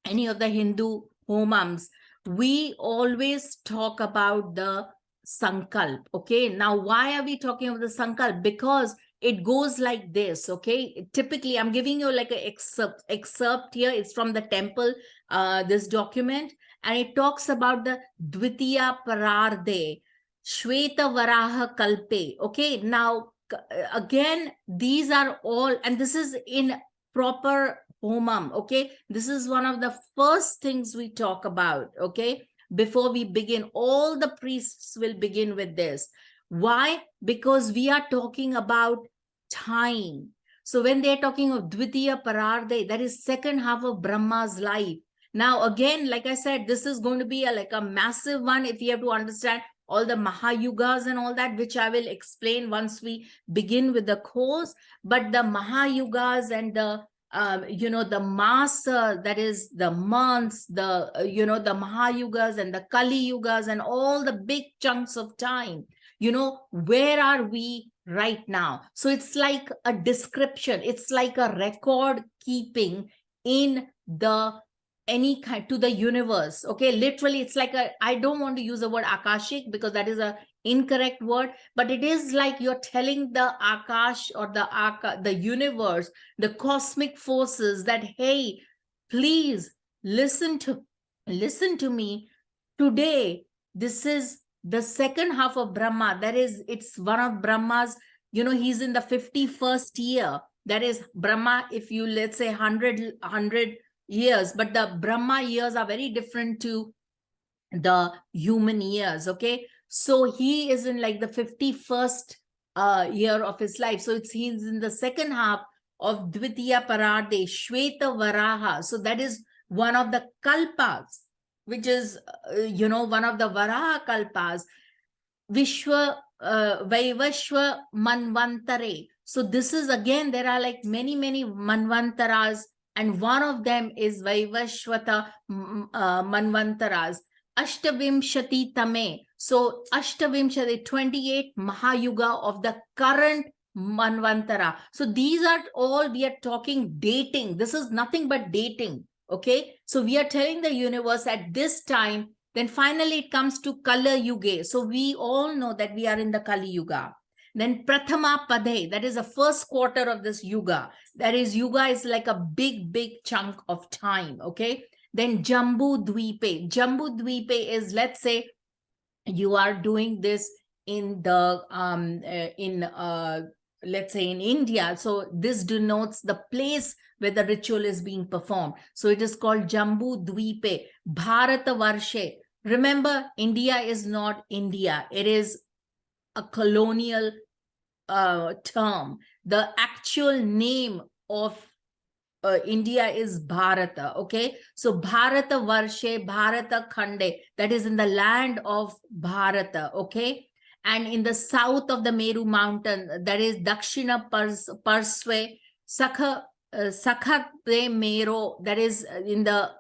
[SPEAKER 1] any of the Hindu homams, we always talk about the sankalp. Okay, now why are we talking about the sankalp? Because it goes like this. Okay, typically I'm giving you like an excerpt here. It's from the temple, this document, and it talks about the Dvitiya Pararde Shweta Varaha Kalpe. Okay, now again, these are all, and this is in proper homam. Okay, this is one of the first things we talk about. Okay, before we begin, all the priests will begin with this. Why? Because we are talking about time. So when they're talking of Dvitiya Pararde, that is second half of Brahma's life. Now again, like I said, this is going to be like a massive one if you have to understand all the Mahayugas and all that, which I will explain once we begin with the course. But the Mahayugas and the the masa, that is the months, the the Mahayugas and the Kali Yugas and all the big chunks of time, where are we right now. So it's like a description, it's like a record keeping in the any kind to the universe. Okay, literally it's like a, I don't want to use the word akashic because that is a incorrect word, but it is like you're telling the akash or the universe, the cosmic forces that, hey, please listen to me today. This is the second half of Brahma. That is, it's one of Brahma's, he's in the 51st year. That is Brahma, if you, let's say, 100 years, but the Brahma years are very different to the human years. Okay, so he is in like the 51st year of his life. So he's in the second half of Dvitiya Parade, Shweta Varaha. So that is one of the kalpas, which is one of the Varaha kalpas, Vishwa Vaivashwa Manvantare. So this is, again, there are like many Manvantaras, and one of them is Vaivashwata Manvantaras. Ashtavimshati Tame. So Ashtavimshati, 28 Mahayuga of the current Manvantara. So these are all, we are talking dating. This is nothing but dating. Okay. So we are telling the universe at this time. Then finally it comes to Kala Yuga. So we all know that we are in the Kali Yuga. Then Prathama Pade, that is the first quarter of this Yuga. That is, Yuga is like a big chunk of time. Okay. Then Jambu Dvipe. Jambu Dvipe is, let's say, you are doing this in the let's say in India. So this denotes the place where the ritual is being performed. So it is called Jambu Dvipe. Bharata Varshe. Remember, India is not India. It is a colonial term. The actual name of India is Bharata. Okay, so Bharata Varshe, Bharata Khande, that is in the land of Bharata. Okay, and in the south of the Meru mountain, that is Dakshina Parsve, Sakha Mero, that is in the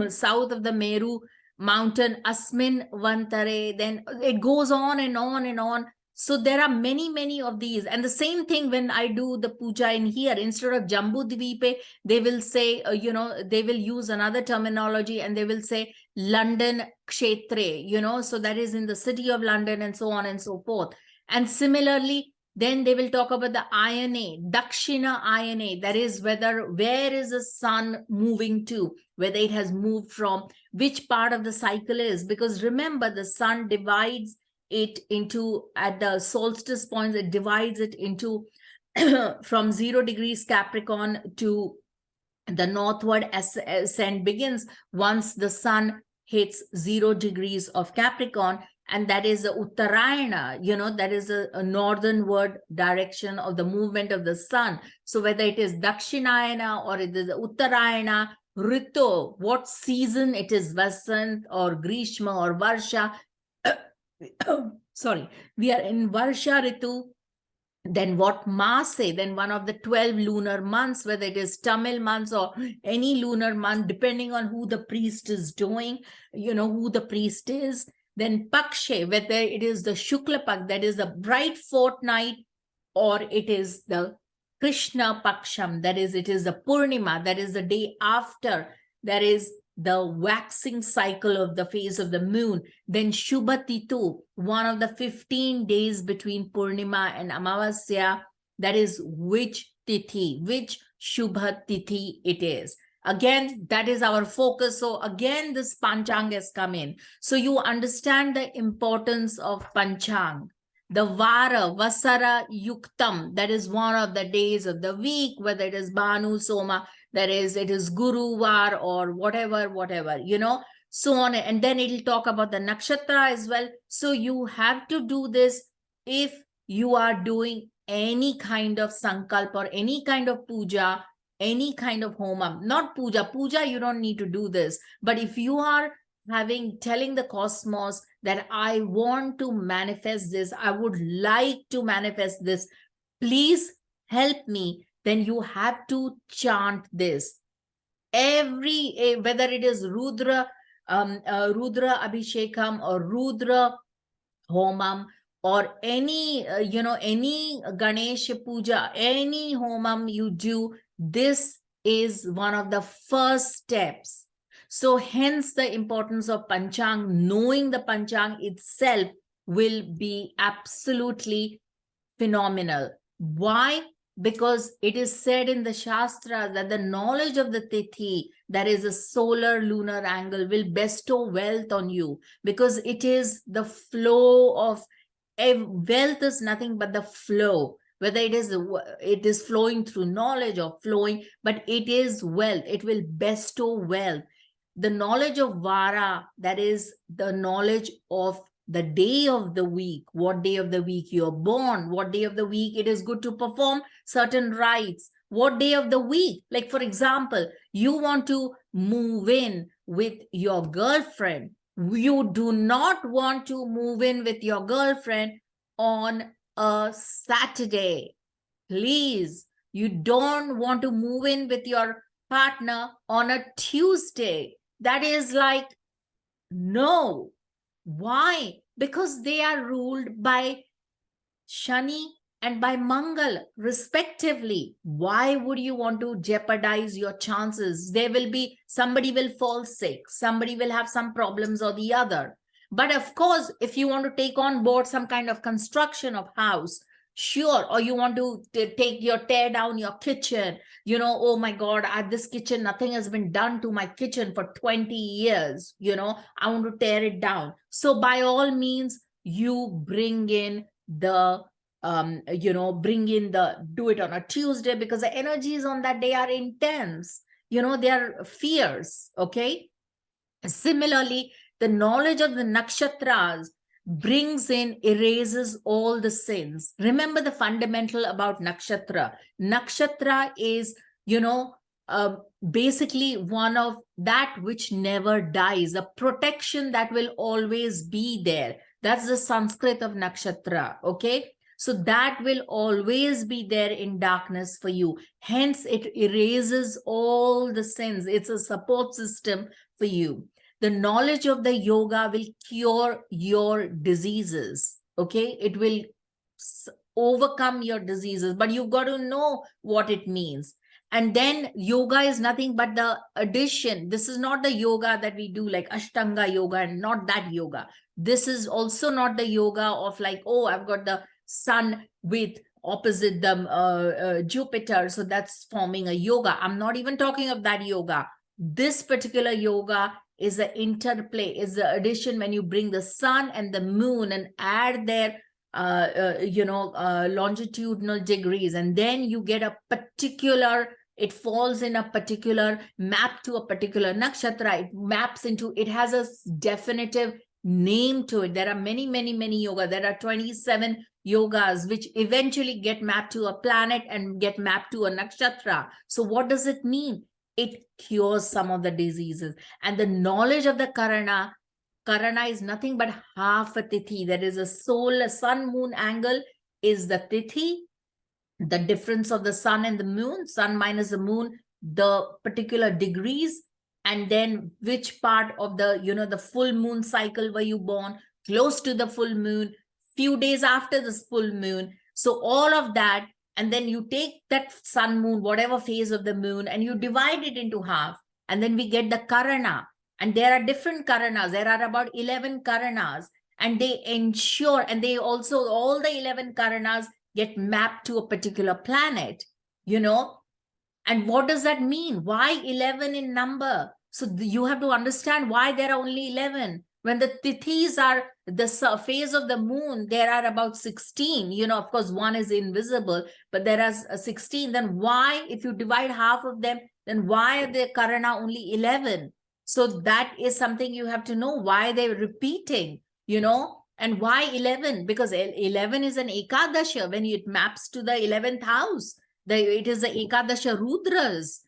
[SPEAKER 1] south of the Meru mountain, Asmin Vantare. Then it goes on and on and on. So there are many of these. And the same thing when I do the puja in here, instead of Jambu Dvipe, they will say, they will use another terminology and they will say London Kshetre, so that is in the city of London, and so on and so forth. And similarly, then they will talk about the Ayane, Dakshina Ayane, that is where is the sun moving to, whether it has moved from which part of the cycle is. Because remember, the sun divides it into, at the solstice points, it divides it into from 0 degrees Capricorn to the northward ascent begins once the sun hits 0 degrees of Capricorn, and that is the Uttarayana, that is a northernward direction of the movement of the sun. So whether it is Dakshinayana or it is Uttarayana, Rito, what season it is, Vasant or Grishma or Varsha, sorry, we are in Varsha Ritu. Then what Mase, then one of the 12 lunar months, whether it is Tamil months or any lunar month, depending on who the priest is doing, who the priest is. Then Pakshe, whether it is the Shukla Pak, that is the bright fortnight, or it is the Krishna Paksham, that is, it is the Purnima, that is the day after, that is the waxing cycle of the phase of the moon. Then Shubhatitu, one of the 15 days between Purnima and Amavasya, that is which Tithi, which Shubha Tithi it is. Again, that is our focus. So again, this Panchanga has come in. So you understand the importance of Panchang. The Vara, Vasara Yuktam, that is one of the days of the week, whether it is Bhanu, Soma, that is, it is Guru Var or whatever, so on. And then it'll talk about the nakshatra as well. So you have to do this if you are doing any kind of sankalp or any kind of puja, any kind of homam. Not puja. Puja, you don't need to do this. But if you are telling the cosmos that I want to manifest this, I would like to manifest this, please help me, then you have to chant this. Whether it is Rudra Abhishekam or Rudra Homam or any, any Ganesh puja, any homam you do, this is one of the first steps. So hence the importance of Panchang. Knowing the Panchang itself will be absolutely phenomenal. Why? Because it is said in the Shastra that the knowledge of the Tithi, that is a solar lunar angle, will bestow wealth on you, because it is the flow of wealth is nothing but the flow, whether it is flowing through knowledge or flowing, but it is wealth. It will bestow wealth. The knowledge of Vara, that is the knowledge of the day of the week, what day of the week you're born, what day of the week it is good to perform certain rites, what day of the week. Like, for example, you want to move in with your girlfriend. You do not want to move in with your girlfriend on a Saturday. Please, you don't want to move in with your partner on a Tuesday. That is like, no. Why? Because they are ruled by Shani and by Mangal, respectively. Why would you want to jeopardize your chances? There will be, somebody will fall sick, somebody will have some problems or the other. But of course, if you want to take on board some kind of construction of house, sure, or you want to tear down your kitchen, oh my God, at this kitchen, nothing has been done to my kitchen for 20 years, I want to tear it down. So by all means, you bring in the do it on a Tuesday, because the energies on that day are intense, they are fierce. Okay. Similarly, the knowledge of the nakshatras erases all the sins. Remember the fundamental about nakshatra. Nakshatra is, uh, basically one of that which never dies, a protection that will always be there. That's the Sanskrit of nakshatra. Okay. So that will always be there in darkness for you. Hence, it erases all the sins. It's a support system for you. The knowledge of the yoga will cure your diseases. Okay. It will overcome your diseases, but you've got to know what it means. And then yoga is nothing but the addition. This is not the yoga that we do like Ashtanga yoga, and not that yoga. This is also not the yoga of like, oh, I've got the sun with opposite them Jupiter, so that's forming a yoga. I'm not even talking of that yoga. This particular yoga is the interplay, is the addition when you bring the sun and the moon and add their longitudinal degrees, and then you get a particular, it falls in a particular map to a particular nakshatra. It maps into, it has a definitive name to it. There are many, many, many yoga. There are 27 yogas which eventually get mapped to a planet and get mapped to a nakshatra. So what does it mean? It cures some of the diseases. And the knowledge of the Karana is nothing but half a Tithi. There is a sun moon angle is the Tithi, the difference of the sun and the moon, sun minus the moon, the particular degrees, and then which part of the, the full moon cycle were you born, close to the full moon, few days after this full moon. So all of that, and then you take that sun moon, whatever phase of the moon, and you divide it into half, and then we get the Karana. And there are different Karanas. There are about 11 Karanas, and they ensure, and they also, all the 11 Karanas get mapped to a particular planet, And what does that mean? Why 11 in number? So you have to understand why there are only 11. When the Tithis are the phase of the moon, there are about 16. Of course, one is invisible, but there are 16. Then why, if you divide half of them, then why are the Karana only 11? So that is something you have to know, why they're repeating, and why 11? Because 11 is an Ekadasha when it maps to the 11th house. It is the Ekadasha Rudras,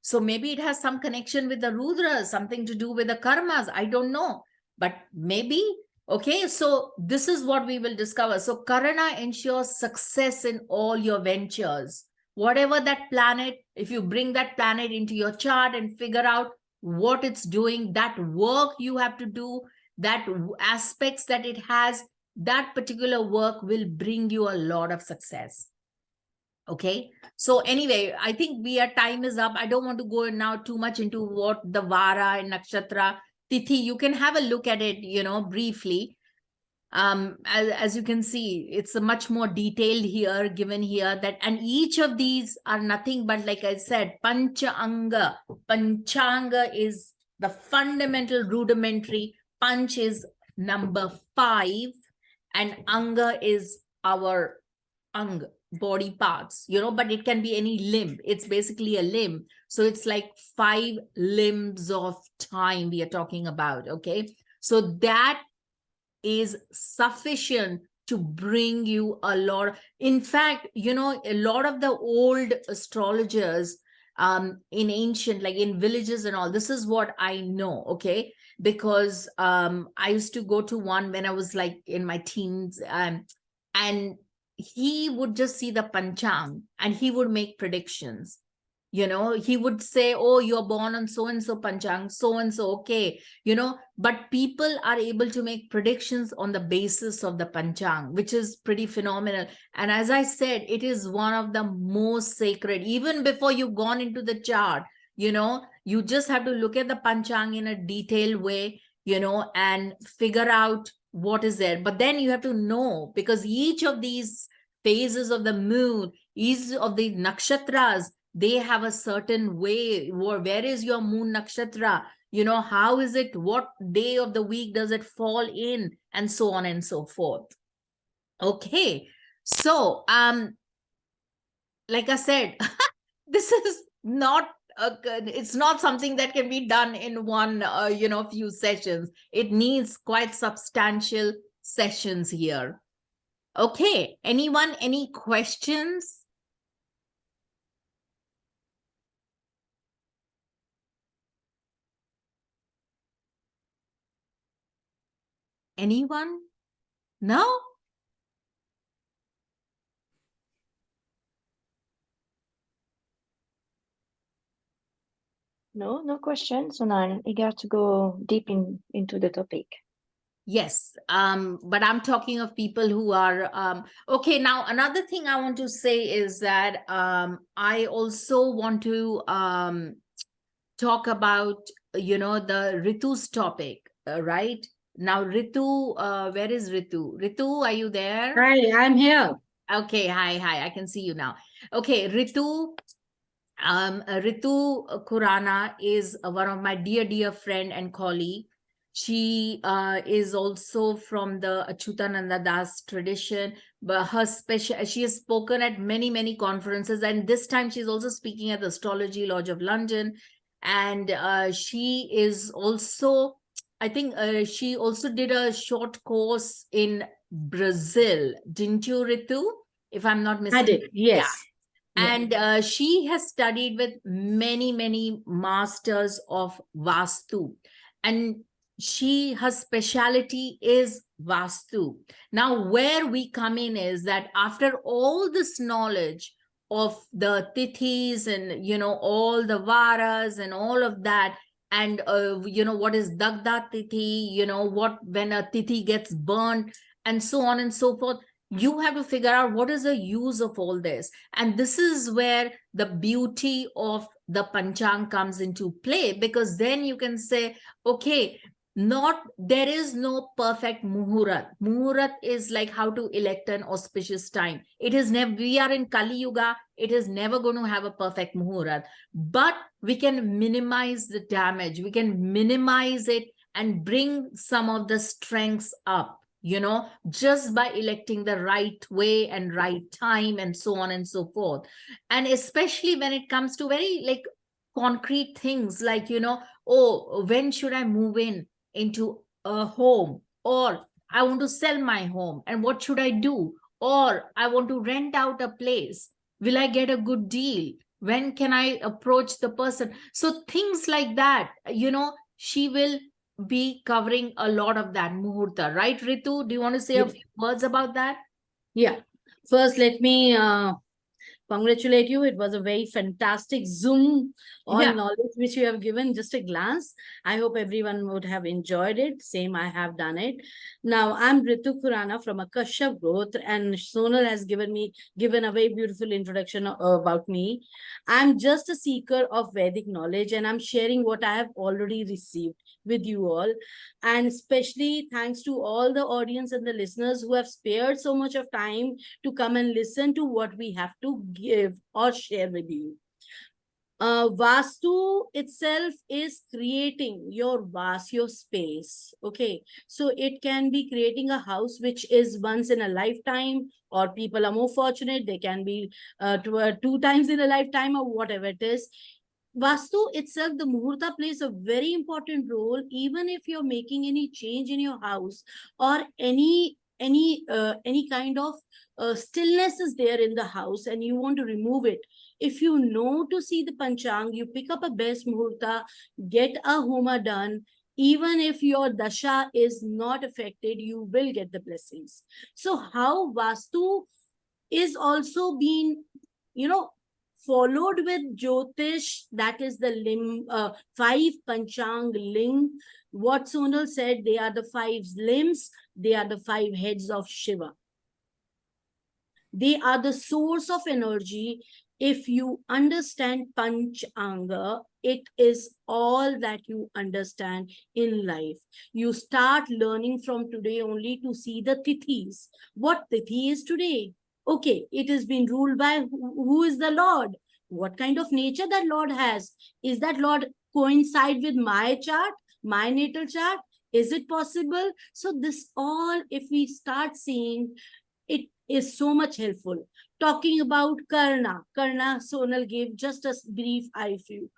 [SPEAKER 1] So maybe it has some connection with the Rudras, something to do with the karmas. I don't know, but maybe. Okay, so this is what we will discover. So Karana ensures success in all your ventures. Whatever that planet, if you bring that planet into your chart and figure out what it's doing, that work you have to do, that aspects that it has, that particular work will bring you a lot of success. Okay, so anyway, I think time is up. I don't want to go now too much into what the vara and nakshatra tithi. You can have a look at it, briefly. As you can see, it's a much more detailed here, given here, that, and each of these are nothing but, like I said, Panchanga. Panchanga is the fundamental rudimentary. Panch is number 5, and Anga is our ang, body parts, but it can be any limb. It's basically a limb. So it's like 5 limbs of time we are talking about. Okay, so that is sufficient to bring you a lot. In fact, a lot of the old astrologers in ancient, like in villages and all, this is what I know. Okay, because I used to go to one when I was like in my teens, and he would just see the panchang and he would make predictions. He would say, oh, you're born on so and so panchang, so and so. Okay, but people are able to make predictions on the basis of the panchang, which is pretty phenomenal. And as I said, it is one of the most sacred. Even before you've gone into the chart, you just have to look at the panchang in a detailed way, and figure out what is there. But then you have to know, because each of these phases of the moon, each of the nakshatras, they have a certain way. Where is your moon nakshatra? How is it? What day of the week does it fall in? And so on and so forth. Okay. So, like I said, this is not it's not something that can be done in one, few sessions. It needs quite substantial sessions here. Okay. Anyone, any questions? Anyone? No?
[SPEAKER 2] No questions. So now I'm eager to go deep into the topic.
[SPEAKER 1] Yes, but I'm talking of people who are okay. Now, another thing I want to say is that I also want to talk about the Ritu's topic, right? Now, Ritu, where is Ritu? Ritu, are you there?
[SPEAKER 3] Hi, I'm here.
[SPEAKER 1] Okay, hi, I can see you now. Okay, Ritu. Ritu Khurana is one of my dear friend and colleague. She is also from the Achyutananda Das tradition, but she has spoken at many conferences, and this time she's also speaking at the Astrology Lodge of London. And she is also, I think she also did a short course in Brazil, didn't you, Ritu? If I'm not mistaken.
[SPEAKER 3] I did, yes.
[SPEAKER 1] Yeah. And she has studied with many masters of Vastu. And her specialty is Vastu. Now, where we come in is that after all this knowledge of the tithis and, all the varas and all of that, and, what is Dagda Tithi, when a tithi gets burned and so on and so forth, you have to figure out what is the use of all this. And this is where the beauty of the Panchang comes into play, because then you can say, okay, there is no perfect Muhurat. Muhurat is like how to elect an auspicious time. It is never, we are in Kali Yuga, it is never going to have a perfect Muhurat, but we can minimize the damage, we can minimize it and bring some of the strengths up, just by electing the right way and right time and so on and so forth. And especially when it comes to very like concrete things like, oh, when should I move into a home, or I want to sell my home and what should I do, or I want to rent out a place, will I get a good deal, when can I approach the person? So things like that, she will be covering a lot of that Muhurta, right, Ritu? Do you want to say a few words about that?
[SPEAKER 3] Yeah. First, let me
[SPEAKER 1] congratulate you. It was a very fantastic zoom on
[SPEAKER 3] Yeah.
[SPEAKER 1] knowledge which you have given, just a glance. I hope everyone would have enjoyed it. Same, I have done it. Now, I'm Ritu Khurana from Akasha Growth, and Sonal has given a very beautiful introduction about me. I'm just a seeker of Vedic knowledge, and I'm sharing what I have already received with you all. And especially thanks to all the audience and the listeners who have spared so much of time to come and listen to what we have to give or share with you. Vastu itself is creating your vast, your space. Okay. So it can be creating a house which is once in a lifetime, or people are more fortunate, they can be two times in a lifetime, or whatever it is. Vastu itself, the Muhurta plays a very important role, even if you're making any change in your house, or any kind of stillness is there in the house and you want to remove it. If you know to see the Panchang, you pick up a best Muhurta, get a Homa done. Even if your Dasha is not affected, you will get the blessings. So how Vastu is also being, followed with Jyotish, that is the five Panchang ling. What Sonal said, they are the five limbs, they are the five heads of Shiva. They are the source of energy. If you understand Panchanga, it is all that you understand in life. You start learning from today only to see the tithis. What tithi is today? Okay, it has been ruled by who is the Lord? What kind of nature that Lord has? Is that Lord coincide with my chart, my natal chart? Is it possible? So this all, if we start seeing, it is so much helpful. Talking about Karna, Sonal gave just a brief eye view.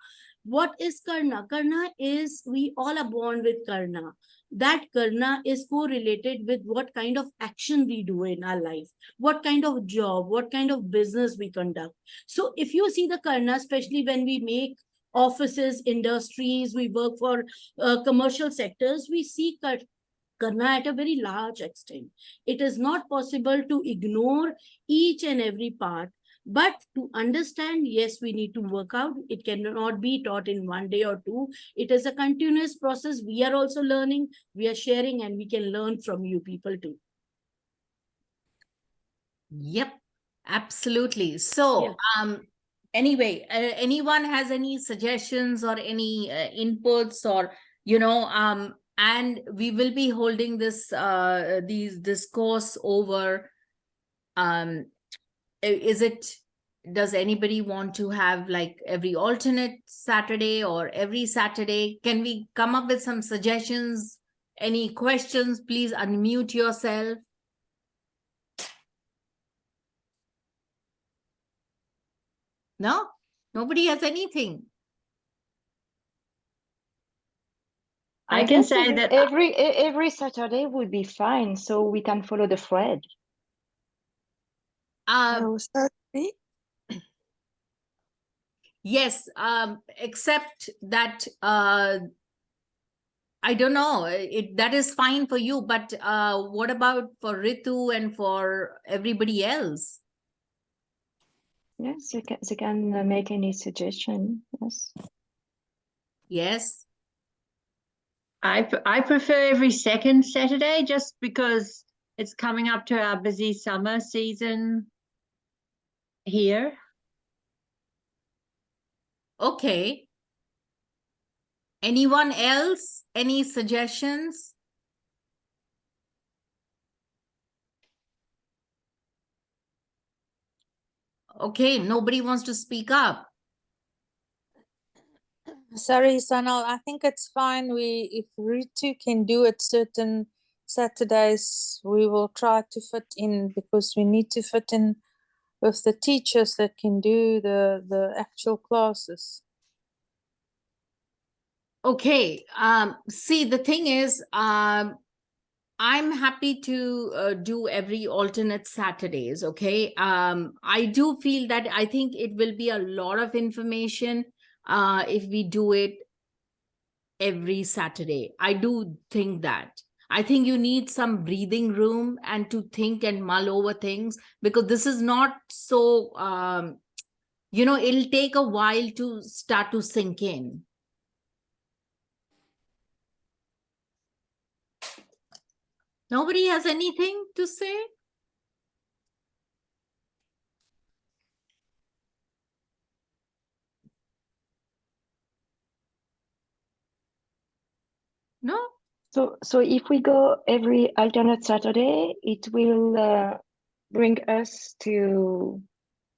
[SPEAKER 1] What is Karna? Karna is, we all are born with Karna. That Karna is correlated with what kind of action we do in our life, what kind of job, what kind of business we conduct. So if you see the Karna, especially when we make offices, industries, we work for commercial sectors, we see Karna at a very large extent. It is not possible to ignore each and every part, but to understand, yes, we need to work out. It cannot be taught in one day or two. It is a continuous process. We are also learning, we are sharing, and we can learn from you people too.
[SPEAKER 3] Yep, absolutely. So, anyway, anyone has any suggestions or any inputs, or and we will be holding this course over. Is it? Does anybody want to have like every alternate Saturday or every Saturday? Can we come up with some suggestions? Any questions? Please unmute yourself. No, nobody has anything.
[SPEAKER 2] I
[SPEAKER 4] can
[SPEAKER 2] guess
[SPEAKER 4] say that
[SPEAKER 2] every Saturday would be fine, so we can follow the thread.
[SPEAKER 5] Saturday?
[SPEAKER 3] Yes, except that I don't know, that is fine for you, but what about for Ritu and for everybody else?
[SPEAKER 2] Yes, they can make any suggestion. Yes.
[SPEAKER 3] Yes.
[SPEAKER 4] I prefer every second Saturday, just because it's coming up to our busy summer season here.
[SPEAKER 3] Okay. Anyone else? Any suggestions? Okay, nobody wants to speak up.
[SPEAKER 5] Sorry, Sanal. I think it's fine. If Ritu can do it certain Saturdays, we will try to fit in, because we need to fit in with the teachers that can do the actual classes.
[SPEAKER 3] Okay. See, the thing is, I'm happy to do every alternate Saturdays. Okay. I do feel that I think it will be a lot of information if we do it every Saturday. I do think that. I think you need some breathing room and to think and mull over things, because this is not so it'll take a while to start to sink in. Nobody has anything to say? No?
[SPEAKER 2] So if we go every alternate Saturday, it will bring us to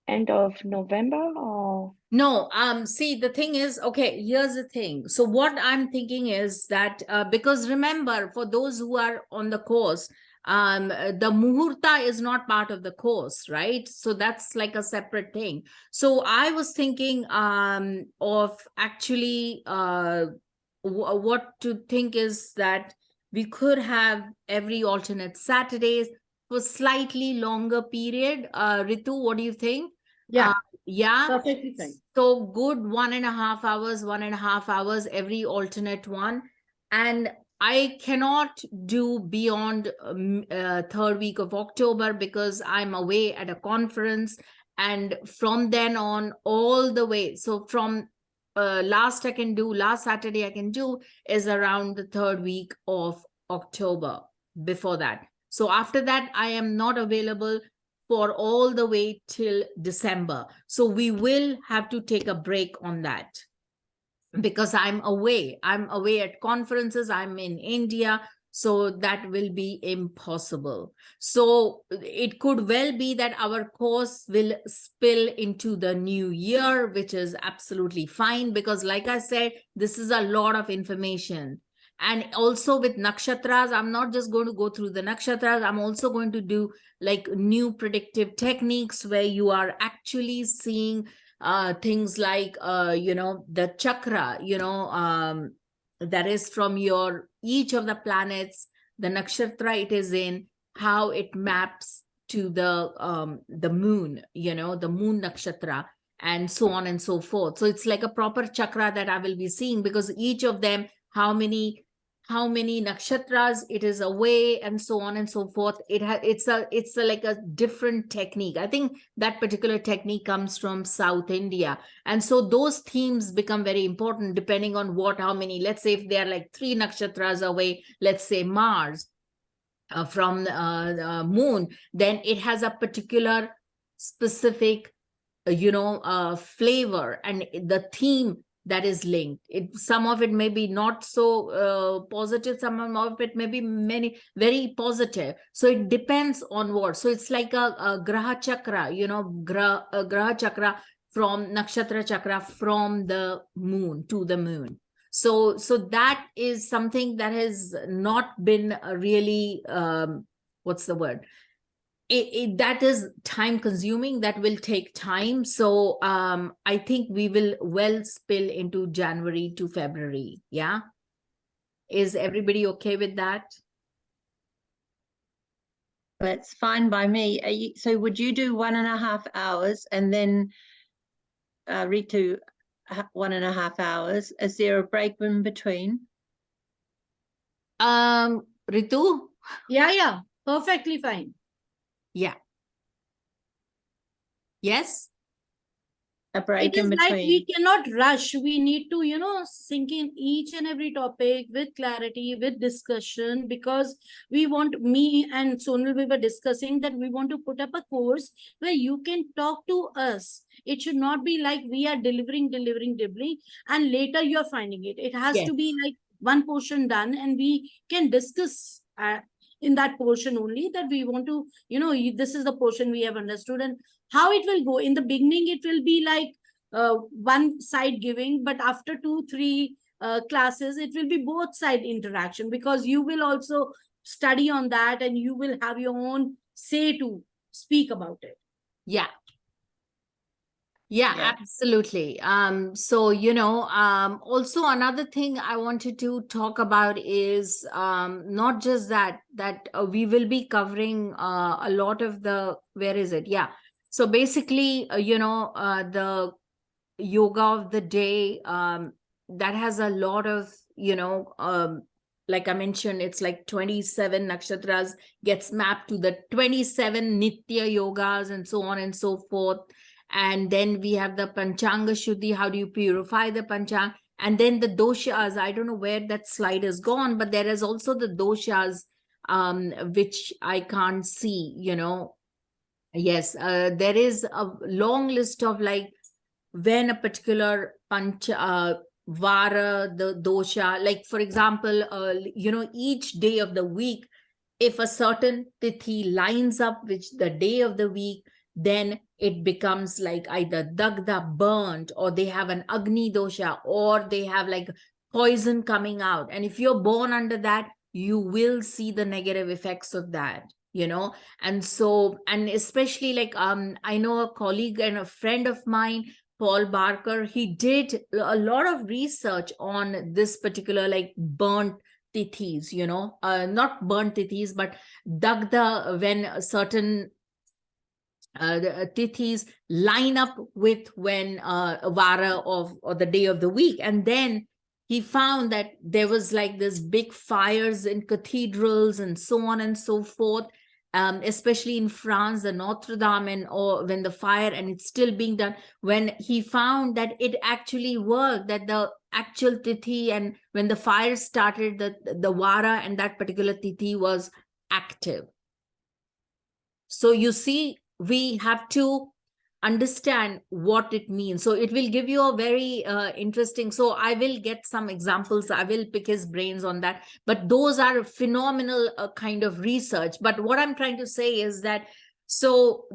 [SPEAKER 2] end of November, or
[SPEAKER 3] No, see, the thing is, okay, here's the thing. So what I'm thinking is that because remember, for those who are on the course, the Muhurta is not part of the course, right? So that's like a separate thing. So I was thinking of actually what to think is that we could have every alternate Saturdays for slightly longer period. Ritu, what do you think?
[SPEAKER 1] Yeah,
[SPEAKER 3] Yeah.
[SPEAKER 1] perfectly fine.
[SPEAKER 3] So good 1.5 hours, 1.5 hours, every alternate one. And I cannot do beyond third week of October because I'm away at a conference. And from then on, all the way. So from last Saturday I can do is around the third week of October before that. So after that, I am not available for all the way till December. So we will have to take a break on that because I'm away. I'm away at conferences. I'm in India. So that will be impossible. So it could well be that our course will spill into the new year, which is absolutely fine because, like I said, this is a lot of information. And also with nakshatras, I'm not just going to go through the nakshatras. I'm also going to do like new predictive techniques where you are actually seeing things like, the chakra, that is from each of the planets, the nakshatra it is in, how it maps to the moon, the moon nakshatra, and so on and so forth. So it's like a proper chakra that I will be seeing because each of them, how many nakshatras it is away, and so on and so forth. It's a like a different technique. I think that particular technique comes from South India, and so those themes become very important depending on how many. Let's say if they are like 3 nakshatras away, let's say Mars from the moon, then it has a particular specific flavor and the theme that is linked. Some of it may be not so positive, some of it may be very positive. So it depends on what. So it's like a graha chakra, graha chakra from nakshatra chakra from the moon to the moon. So that is something that has not been really what's the word, that is time consuming, that will take time. So I think we will well spill into January to February. Yeah, is everybody okay with that?
[SPEAKER 4] That's fine by me. So would you do 1.5 hours and then Ritu 1.5 hours? Is there a break in between?
[SPEAKER 3] Ritu?
[SPEAKER 1] Yeah, perfectly fine.
[SPEAKER 3] Yeah. Yes.
[SPEAKER 4] A break
[SPEAKER 1] It is
[SPEAKER 4] in
[SPEAKER 1] like we
[SPEAKER 4] between.
[SPEAKER 1] cannot rush. We need to, sink in each and every topic with clarity, with discussion, because me and Sonal, we were discussing that we want to put up a course where you can talk to us. It should not be like we are delivering, and later you're finding it. It has
[SPEAKER 3] Yes.
[SPEAKER 1] to be like one portion done, and we can discuss in that portion only that we want to, this is the portion we have understood, and how it will go. In the beginning, it will be like one side giving, but after 2-3 classes, it will be both side interaction, because you will also study on that and you will have your own say to speak about it.
[SPEAKER 3] Yeah. Yeah, absolutely. So, also another thing I wanted to talk about is not just that we will be covering a lot of where is it? Yeah. So basically, the yoga of the day, that has a lot of, like I mentioned, it's like 27 nakshatras gets mapped to the 27 Nitya yogas and so on and so forth. And then we have the Panchanga Shuddhi. How do you purify the Panchanga? And then the doshas. I don't know where that slide is gone, but there is also the doshas, which I can't see, Yes, there is a long list of like when a particular vara, the dosha, like for example, each day of the week, if a certain tithi lines up with the day of the week, then it becomes like either dagda, burnt, or they have an agni dosha, or they have like poison coming out. And if you're born under that, you will see the negative effects of that. And so, and especially like I know a colleague and a friend of mine, Paul Barker, he did a lot of research on this particular like burnt tithis, not burnt tithis, but dagda, when certain tithis line up with when a vara or the day of the week. And then he found that there was like this big fires in cathedrals and so on and so forth. Especially in France, the Notre Dame, or when the fire, and it's still being done, when he found that it actually worked, that the actual tithi, and when the fire started, the vara and that particular tithi was active. So you see, we have to understand what it means. So it will give you a very interesting, so I will get some examples, I will pick his brains on that, but those are phenomenal kind of research. But what I'm trying to say is that, so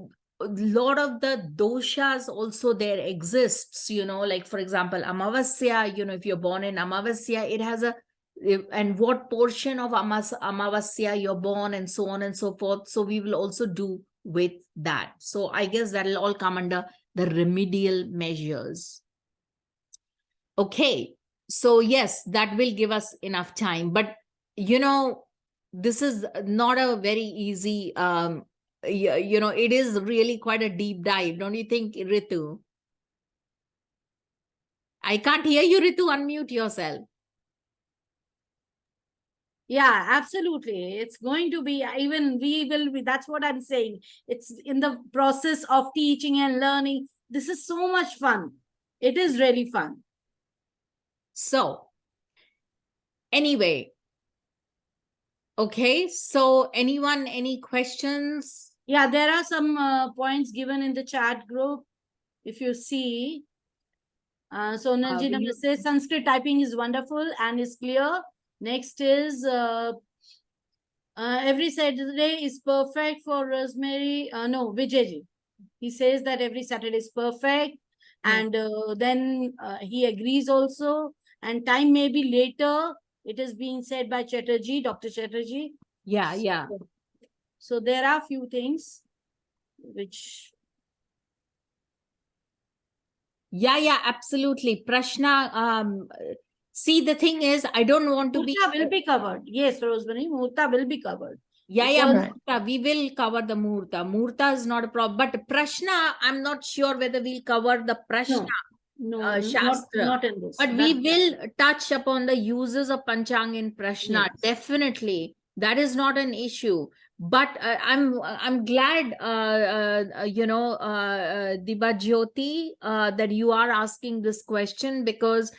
[SPEAKER 3] a lot of the doshas also there exists, like for example, Amavasya, if you're born in Amavasya, it has and what portion of Amavasya you're born, and so on and so forth. So we will also do with that. So I guess that'll all come under the remedial measures. Okay, so yes, that will give us enough time. But this is not a very easy, it is really quite a deep dive, don't you think, Ritu? I can't hear you, Ritu. Unmute yourself.
[SPEAKER 6] Yeah, absolutely. It's going to be, even we will be, that's what I'm saying. It's in the process of teaching and learning. This is so much fun. It is really fun.
[SPEAKER 3] So anyway, okay, so anyone, any questions?
[SPEAKER 6] Yeah, there are some points given in the chat group. If you see, Sonalji Namaste, Sanskrit typing is wonderful and is clear. Next is every Saturday is perfect for Rosemary. No, Vijayji. He says that every Saturday is perfect. And then he agrees also. And time may be later. It is being said by Chatterjee, Dr. Chatterjee.
[SPEAKER 3] Yeah.
[SPEAKER 6] So there are few things which...
[SPEAKER 3] Yeah, absolutely. Prashna, see, the thing is, I don't want to be...
[SPEAKER 6] Muhurta will be covered. Yes, Rosemary, Muhurta will be covered.
[SPEAKER 3] Yeah,
[SPEAKER 6] Because...
[SPEAKER 3] Muhurta, we will cover the Muhurta. Muhurta is not a problem. But Prashna, I'm not sure whether we'll cover the Prashna Shastra.
[SPEAKER 6] Not in this.
[SPEAKER 3] But we will touch upon the uses of Panchanga in Prashna.
[SPEAKER 6] Yes.
[SPEAKER 3] Definitely. That is not an issue. But I'm glad, Dibajyoti, that you are asking this question, because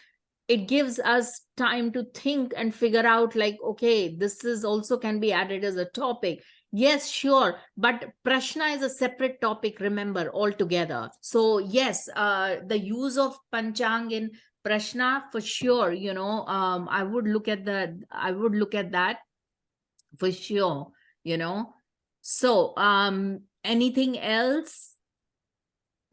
[SPEAKER 3] it gives us time to think and figure out like, okay, this is also can be added as a topic. Yes, sure. But Prashna is a separate topic, remember, altogether. So yes, the use of Panchang in Prashna, for sure, I would look at that for sure, So anything else?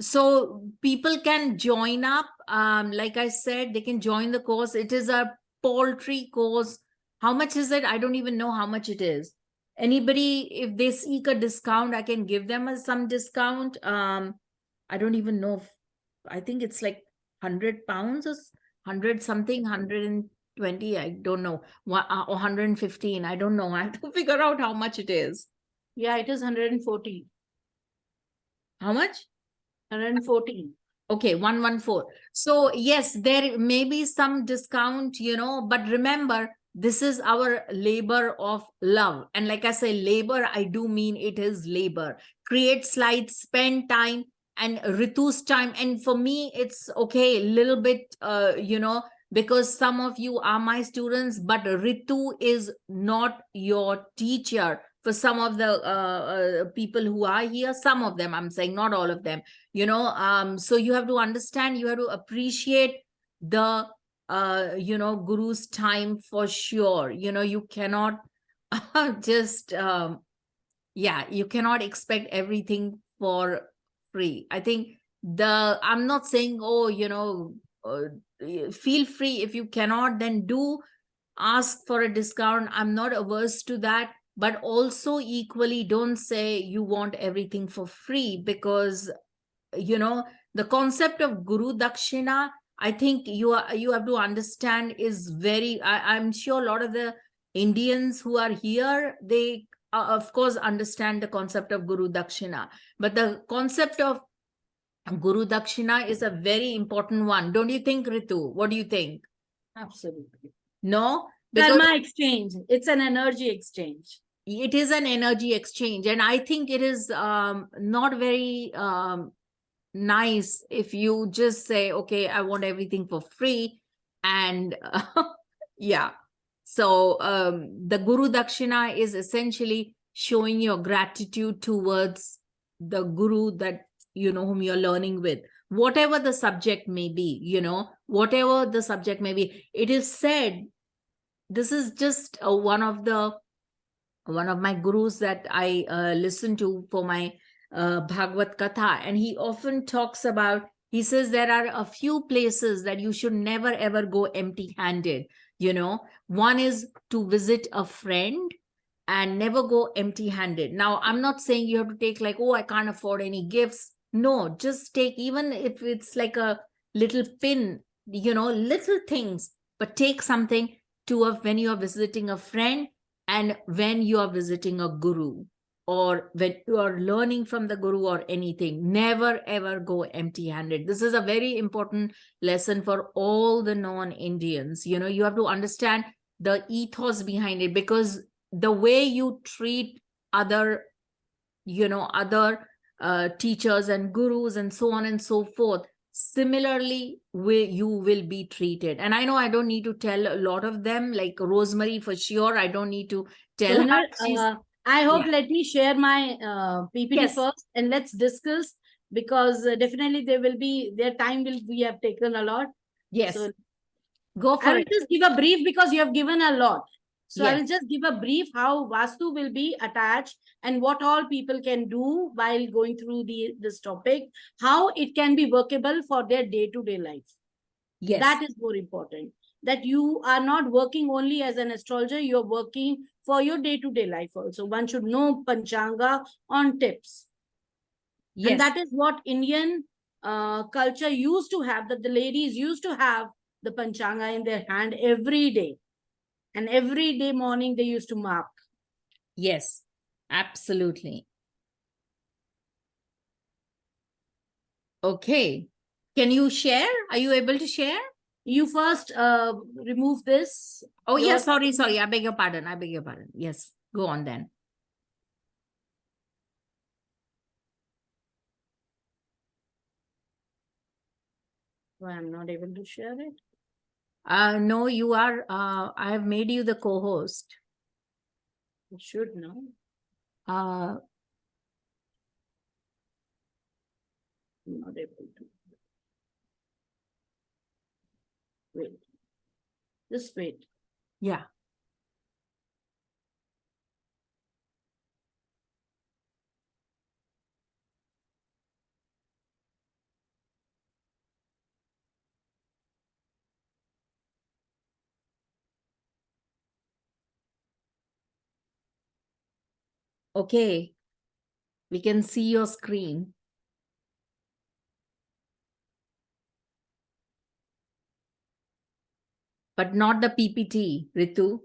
[SPEAKER 3] So people can join up. Like I said, they can join the course. It is a poultry course. How much is it? I don't even know how much it is. Anybody, if they seek a discount, I can give them some discount. I don't even know if, I think it's like 100 pounds or 100 something, 120, I don't know, or 115, I don't know. I have to figure out how much it is.
[SPEAKER 6] Yeah, it is 140.
[SPEAKER 3] How much?
[SPEAKER 6] 114.
[SPEAKER 3] Okay, 114. So yes, there may be some discount, but remember, this is our labor of love. And like I say, labor, I do mean it is labor. Create slides, spend time, and Ritu's time. And for me, it's okay, a little bit, because some of you are my students, but Ritu is not your teacher. For some of the people who are here, some of them, I'm saying, not all of them, so you have to understand, you have to appreciate the guru's time for sure. You cannot just you cannot expect everything for free. I think I'm not saying, oh, feel free. If you cannot, then do ask for a discount. I'm not averse to that, but also equally don't say you want everything for free, because the concept of guru dakshina, I think you have to understand, is very, I'm sure a lot of the Indians who are here, they of course understand the concept of guru dakshina, but the concept of guru dakshina is a very important one. Don't you think, Ritu? What do you think?
[SPEAKER 6] Absolutely.
[SPEAKER 3] No, because
[SPEAKER 6] Dharma exchange. It's an energy exchange.
[SPEAKER 3] it is an energy exchange, and I think it is not very nice if you just say, okay, I want everything for free. And yeah, so the guru dakshina is essentially showing your gratitude towards the guru that whom you're learning with, whatever the subject may be. Whatever the subject may be, it is said, this is just one of my gurus that I listen to for my Bhagavad Katha, and he often talks about, he says there are a few places that you should never ever go empty handed. One is to visit a friend, and never go empty handed. Now, I'm not saying you have to take like, oh, I can't afford any gifts. No, just take, even if it's like a little pin, little things, but take something when you are visiting a friend, and when you are visiting a guru, or when you are learning from the guru or anything, never ever go empty handed. This is a very important lesson for all the non-Indians. You have to understand the ethos behind it, because the way you treat other teachers and gurus and so on and so forth, similarly you will be treated. And I know I don't need to tell a lot of them, like Rosemary, for sure, I don't need to tell her.
[SPEAKER 6] Sonal, I hope,
[SPEAKER 3] Yeah.
[SPEAKER 6] let me share my PPT
[SPEAKER 3] Yes.
[SPEAKER 6] first, and let's discuss, because definitely their time we have taken a lot.
[SPEAKER 3] Yes,
[SPEAKER 6] So
[SPEAKER 3] go
[SPEAKER 6] I
[SPEAKER 3] for
[SPEAKER 6] will
[SPEAKER 3] it.
[SPEAKER 6] just give a brief, because you have given a lot. So I
[SPEAKER 3] Yes.
[SPEAKER 6] will just give a brief how Vastu will be attached, and what all people can do while going through this topic, how it can be workable for their day-to-day life.
[SPEAKER 3] Yes.
[SPEAKER 6] That is more important. That you are not working only as an astrologer, you are working for your day-to-day life also. One should know Panchanga on tips.
[SPEAKER 3] Yes.
[SPEAKER 6] And that is what Indian culture used to have, that the ladies used to have the Panchanga in their hand every day. And every day morning they used to mark.
[SPEAKER 3] Yes, absolutely. Okay. Can you share? Are you able to share?
[SPEAKER 6] You first remove this.
[SPEAKER 3] Oh, yeah,
[SPEAKER 6] Your-
[SPEAKER 3] sorry. I beg your pardon. Yes, go on then.
[SPEAKER 6] I'm not able to share it.
[SPEAKER 3] No, you are. I have made you the co-host.
[SPEAKER 6] You should know.
[SPEAKER 3] Uh,
[SPEAKER 6] I'm not able to. Wait. Just wait.
[SPEAKER 3] yeah. Okay. We can see your screen. But not the PPT, Ritu.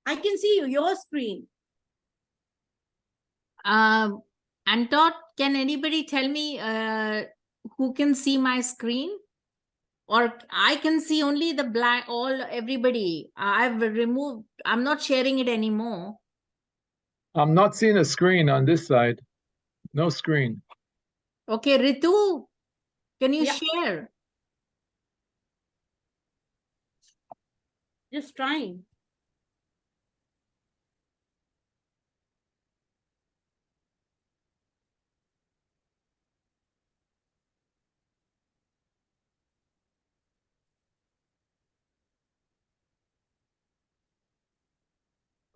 [SPEAKER 6] I can see your screen.
[SPEAKER 3] Antot, can anybody tell me who can see my screen? Or I can see only the black, everybody. I've removed, I'm not sharing it anymore.
[SPEAKER 7] I'm not seeing a screen on this side. No screen.
[SPEAKER 3] Okay, Ritu, can you
[SPEAKER 6] Yeah.
[SPEAKER 3] share?
[SPEAKER 6] Just trying.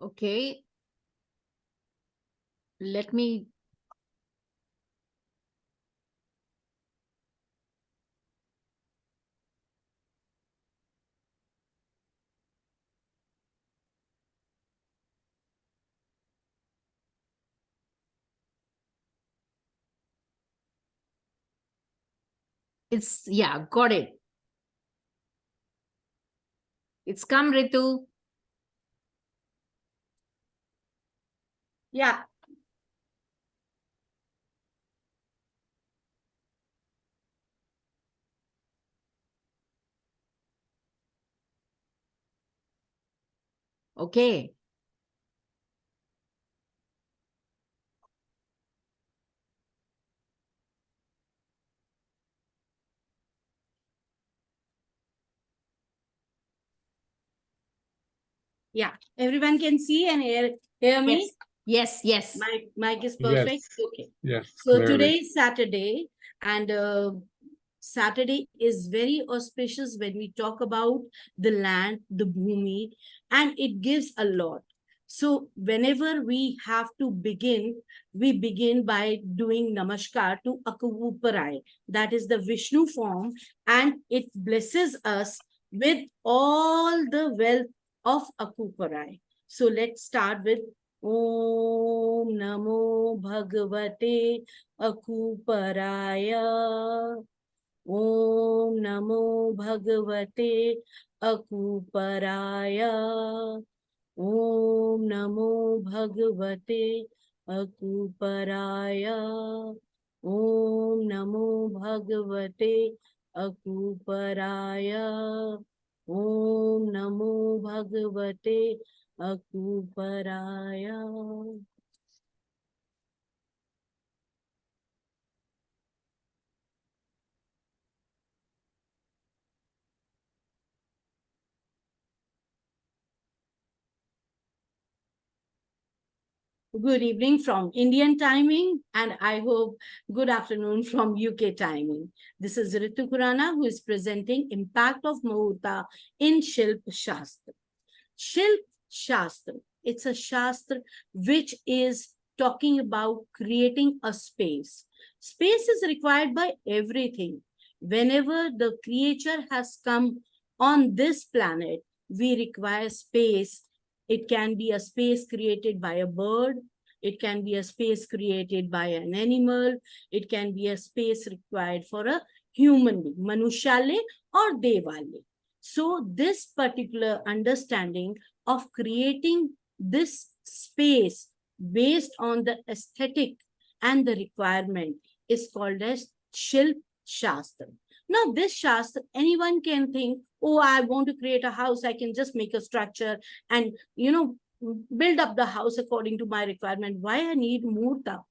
[SPEAKER 3] Okay. Let me. Yeah, got it. It's come, Ritu.
[SPEAKER 6] Yeah.
[SPEAKER 3] Okay.
[SPEAKER 6] Yeah. Everyone can see and hear me.
[SPEAKER 3] Yes, yes.
[SPEAKER 6] My mic is perfect.
[SPEAKER 7] Yes.
[SPEAKER 6] Okay.
[SPEAKER 7] Yes.
[SPEAKER 6] So
[SPEAKER 7] Clearly.
[SPEAKER 6] today is Saturday, and Saturday is very auspicious when we talk about the land, the bhumi, and it gives a lot. So whenever we have to begin, we begin by doing namaskar to Akuparai. That is the Vishnu form, and it blesses us with all the wealth of Akuparai. So let's start with Om Namo Bhagavate Akuparaya. Om Namo Bhagavate Akuparaya. Om Namo Bhagavate Akuparaya. Om Namo Bhagavate Akuparaya. Om Namo Bhagavate Akuparaya. Good evening from Indian timing, and I hope good afternoon from UK timing. This is Ritu Kurana, who is presenting Impact of Muhurta in Shilp Shastra. Shilp Shastra, it's a Shastra which is talking about creating a space. Space is required by everything. Whenever the creature has come on this planet, we require space. It can be a space created by a bird. It can be a space created by an animal. It can be a space required for a human being, Manushale or Devale. So this particular understanding of creating this space based on the aesthetic and the requirement is called as Shilp Shastra. Now, this Shastra, anyone can think, oh, I want to create a house, I can just make a structure and, build up the house according to my requirement. Why I need Muhurta?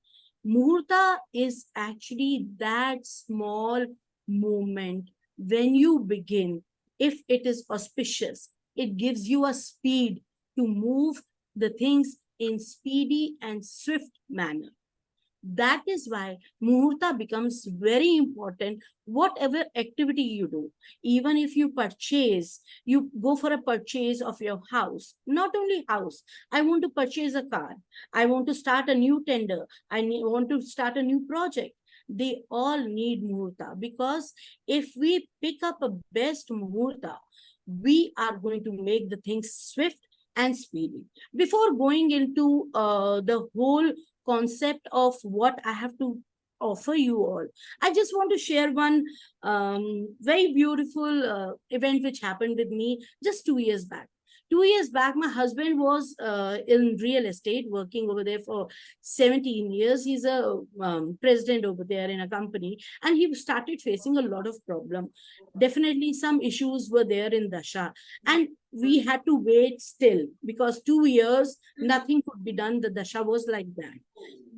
[SPEAKER 6] Muhurta is actually that small movement when you begin. If it is auspicious, it gives you a speed to move the things in speedy and swift manner. That is why Muhurta becomes very important, whatever activity you do. Even if you purchase, you go for a purchase of your house, not only house. I want to purchase a car. I want to start a new tender. Want to start a new project. They all need Muhurta, because if we pick up a best Muhurta, we are going to make the things swift and speedy. Before going into the whole concept of what I have to offer you all, I just want to share one very beautiful event which happened with me just 2 years back. 2 years back, my husband was in real estate, working over there for 17 years. He's a president over there in a company, and he started facing a lot of problem. Definitely some issues were there in Dasha, and we had to wait still because 2 years, nothing could be done. The Dasha was like that.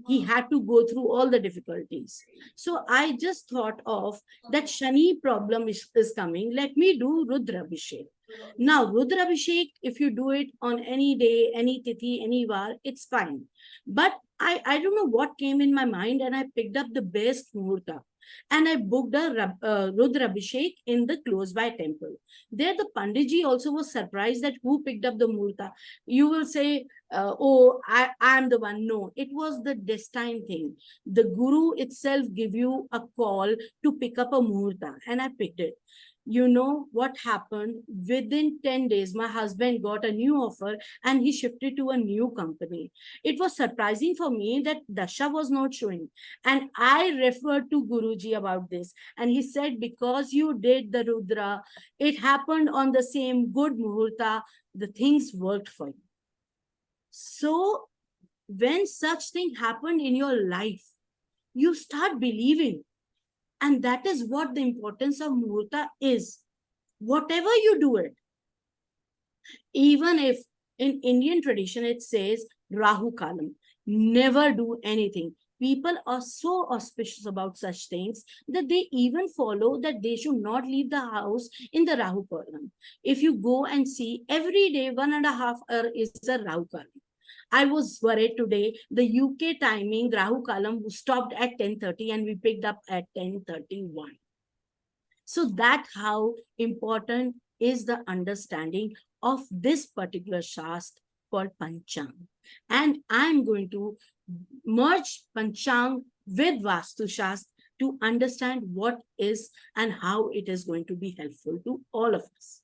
[SPEAKER 6] He had to go through all the difficulties. So I just thought of that Shani problem is coming. Let me do Rudra Abhishek. Now, Rudra Abhishek, if you do it on any day, any tithi, any var, it's fine. But I don't know what came in my mind, and I picked up the best Muhurta. And I booked a Rudra Abhishek in the close by temple. There, the Panditji also was surprised that who picked up the Muhurta. You will say, oh, I'm the one. No, it was the destined thing. The Guru itself give you a call to pick up a Muhurta, and I picked it. You know what happened? Within 10 days, my husband got a new offer and he shifted to a new company. It was surprising for me that Dasha was not showing. And I referred to Guruji about this. And he said, because you did the Rudra, it happened on the same good Muhurta, the things worked for you. So when such thing happened in your life, you start believing. And that is what the importance of Muhurta is. Whatever you do it, even if in Indian tradition it says Rahu Kalam, never do anything. People are so auspicious about such things that they even follow that they should not leave the house in the Rahu Kalam. If you go and see, every day 1.5 hours is a Rahu Kalam. I was worried today. The UK timing, Rahu Kalam, stopped at 10:30 and we picked up at 10:31. So that's how important is the understanding of this particular Shastra called Panchang. And I'm going to merge Panchang with Vastu Shastra to understand what is and how it is going to be helpful to all of us.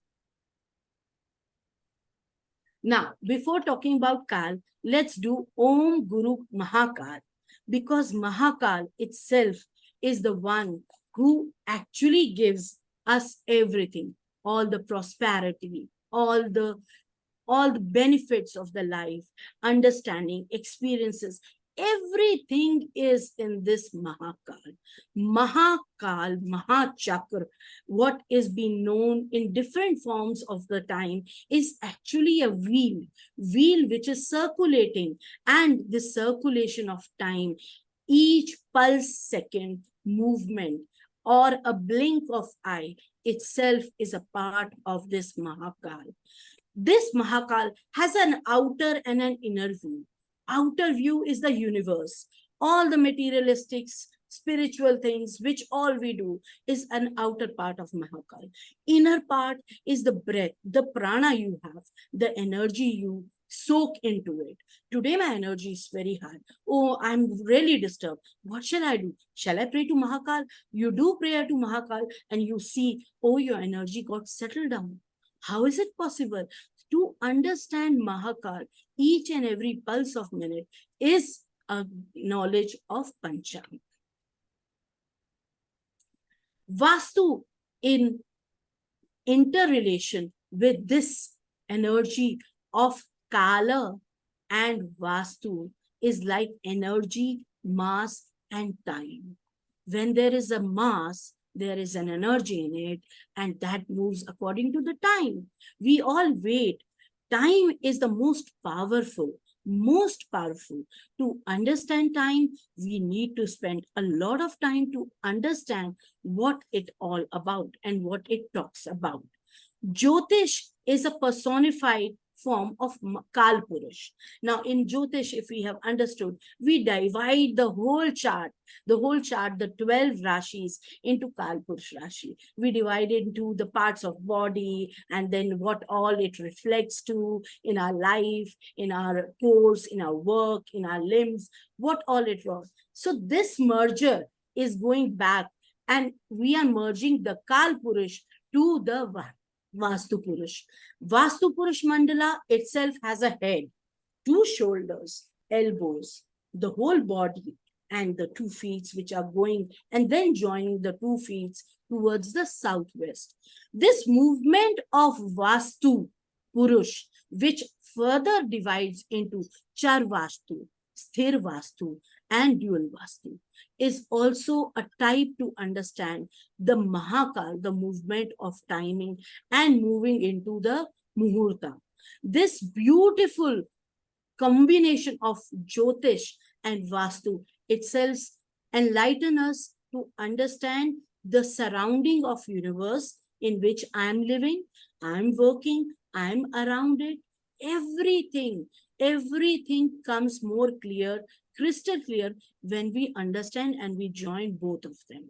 [SPEAKER 6] Now, before talking about Kal, let's do Om Guru Mahakal, because Mahakal itself is the one who actually gives us everything, all the prosperity, all the benefits of the life, understanding, experiences. Everything is in this Mahakal. Mahakal, Mahachakra, what is being known in different forms of the time, is actually a wheel which is circulating, and the circulation of time, each pulse second movement or a blink of eye itself is a part of this Mahakal. This Mahakal has an outer and an inner view. Outer view is the universe. All the materialistics, spiritual things, which all we do, is an outer part of Mahakal. Inner part is the breath, the prana you have, the energy you soak into it. Today my energy is very high. Oh, I'm really disturbed. What shall I do? Shall I pray to Mahakal? You do prayer to Mahakal and you see, oh, your energy got settled down. How is it possible? To understand Mahakal, each and every pulse of minute is a knowledge of Panchanga. Vastu, in interrelation with this energy of Kala and Vastu, is like energy, mass, and time. When there is a mass, there is an energy in it, and that moves according to the time. We all wait. Time is the most powerful. To understand time, we need to spend a lot of time to understand what it's all about and what it talks about. Jyotish is a personified form of Kal Purush. Now, in Jyotish, if we have understood, we divide the whole chart, the 12 Rashis into Kal Purush Rashi. We divide it into the parts of body and then what all it reflects to in our life, in our course, in our work, in our limbs, what all it was. So this merger is going back, and we are merging the Kal Purush to the Vastu Purush. Vastu Purush Mandala itself has a head, 2 shoulders, elbows, the whole body, and the 2 feet which are going and then joining the 2 feet towards the southwest. This movement of Vastu Purush which further divides into Char Vastu, Sthir Vastu, and Dual Vastu, is also a type to understand the Mahakal, the movement of timing and moving into the Muhurta. This beautiful combination of Jyotish and Vastu itself enlighten us to understand the surrounding of universe in which I am living, I am working, I am around it. Everything comes more clear, crystal clear, when we understand and we join both of them.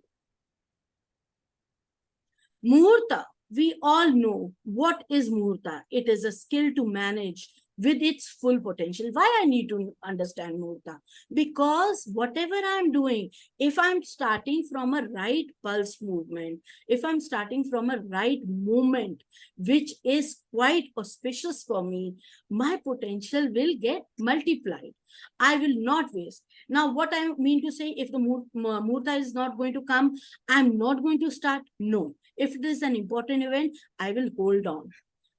[SPEAKER 6] Muhurta, we all know what is Muhurta. It is a skill to manage with its full potential. Why I need to understand Muhurta? Because whatever I'm doing, if I'm starting from a right pulse movement, if I'm starting from a right movement, which is quite auspicious for me, my potential will get multiplied. I will not waste. Now, what I mean to say, if the Muhurta is not going to come, I'm not going to start. No. If it is an important event, I will hold on.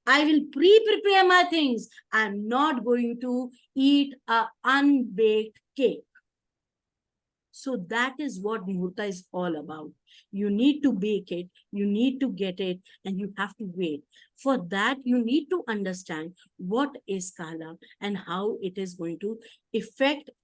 [SPEAKER 6] I will prepare my things. I'm not going to eat an unbaked cake. So that is what Muhurta is all about. You need to bake it, you need to get it, and you have to wait. For that, you need to understand what is Kala and how it is going to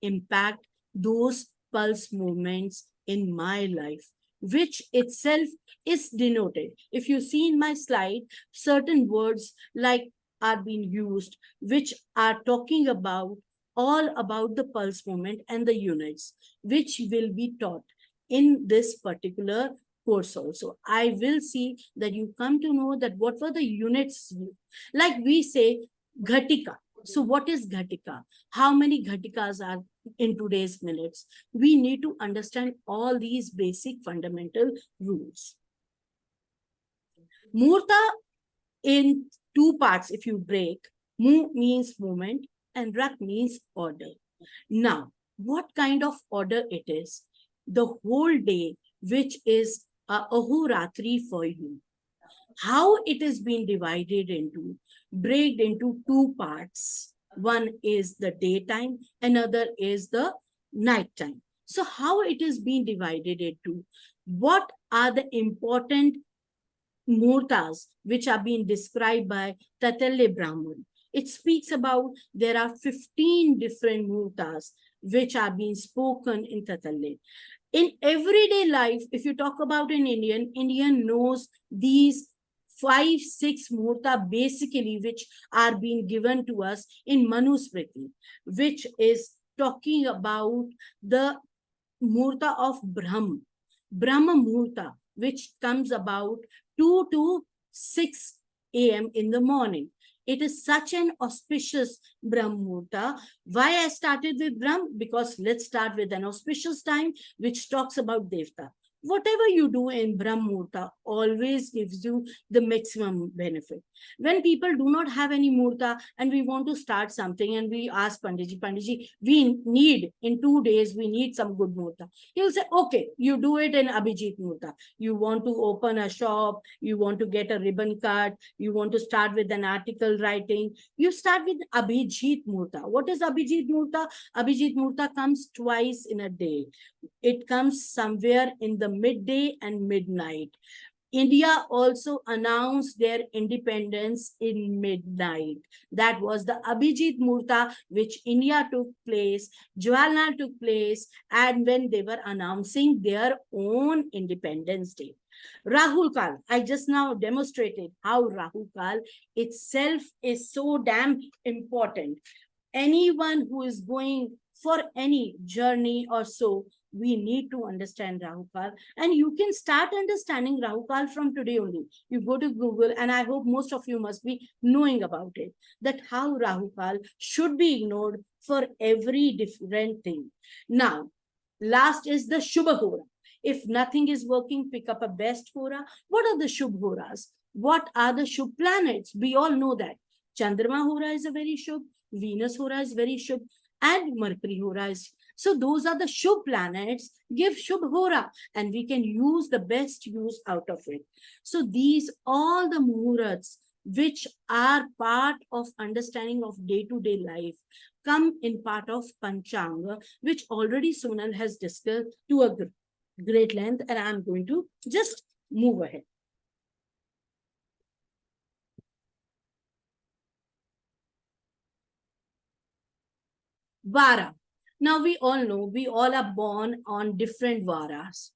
[SPEAKER 6] impact those pulse movements in my life, which itself is denoted. If you see in my slide, certain words like are being used, which are talking about all about the pulse movement and the units, which will be taught in this particular course also. I will see that you come to know that what were the units, like we say Ghatika. So what is Ghatika? How many Ghatikas are in today's minutes? We need to understand all these basic fundamental rules. Muhurta in two parts, if you break, Mu means movement and Rak means order. Now, what kind of order it is? The whole day, which is a Ahoratri for you. How it is being divided into, break into two parts. One is the daytime, another is the nighttime. So how it is being divided into? What are the important Muhurtas which are being described by Tatalya Brahman? It speaks about there are 15 different Muhurtas which are being spoken in Tatalya. In everyday life, if you talk about an Indian knows these 5-6 Muhurta basically, which are being given to us in Manusmriti, which is talking about the Muhurta of Brahma Muhurta, which comes about 2 to 6 a.m. in the morning. It is such an auspicious Brahm Muhurta. Why I started with Brahm? Because let's start with an auspicious time which talks about Devta. Whatever you do in Brahm Muhurta always gives you the maximum benefit. When people do not have any Muhurta and we want to start something and we ask Panditji, we need in 2 days, we need some good Muhurta. He will say, okay, you do it in Abhijit Muhurta. You want to open a shop, you want to get a ribbon cut, you want to start with an article writing, you start with Abhijit Muhurta. What is Abhijit Muhurta? Abhijit Muhurta comes twice in a day. It comes somewhere in the midday and midnight. India also announced their independence in midnight. That was the Abhijit Muhurta, which India took place, Jawaharlal took place, and when they were announcing their own Independence Day. Rahul Kal, I just now demonstrated how Rahul Kal itself is so damn important. Anyone who is going for any journey or so, we need to understand Rahu Kal, and you can start understanding Rahu Kal from today only. You go to Google, and I hope most of you must be knowing about it, that how Rahu Kal should be ignored for every different thing. Now, last is the Shubha Hora. If nothing is working, pick up a best Hora. What are the Shubh Horas? What are the Shubh planets? We all know that. Chandrama Hora is a very Shubh, Venus Hora is very Shubh, and Mercury Hora is. So those are the Shubh planets, give Shubh Hora, and we can use the best use out of it. So these, all the Muhurats which are part of understanding of day-to-day life, come in part of Panchanga, which already Sonal has discussed to a great length, and I'm going to just move ahead. Vara. Now we all know, we all are born on different Varas.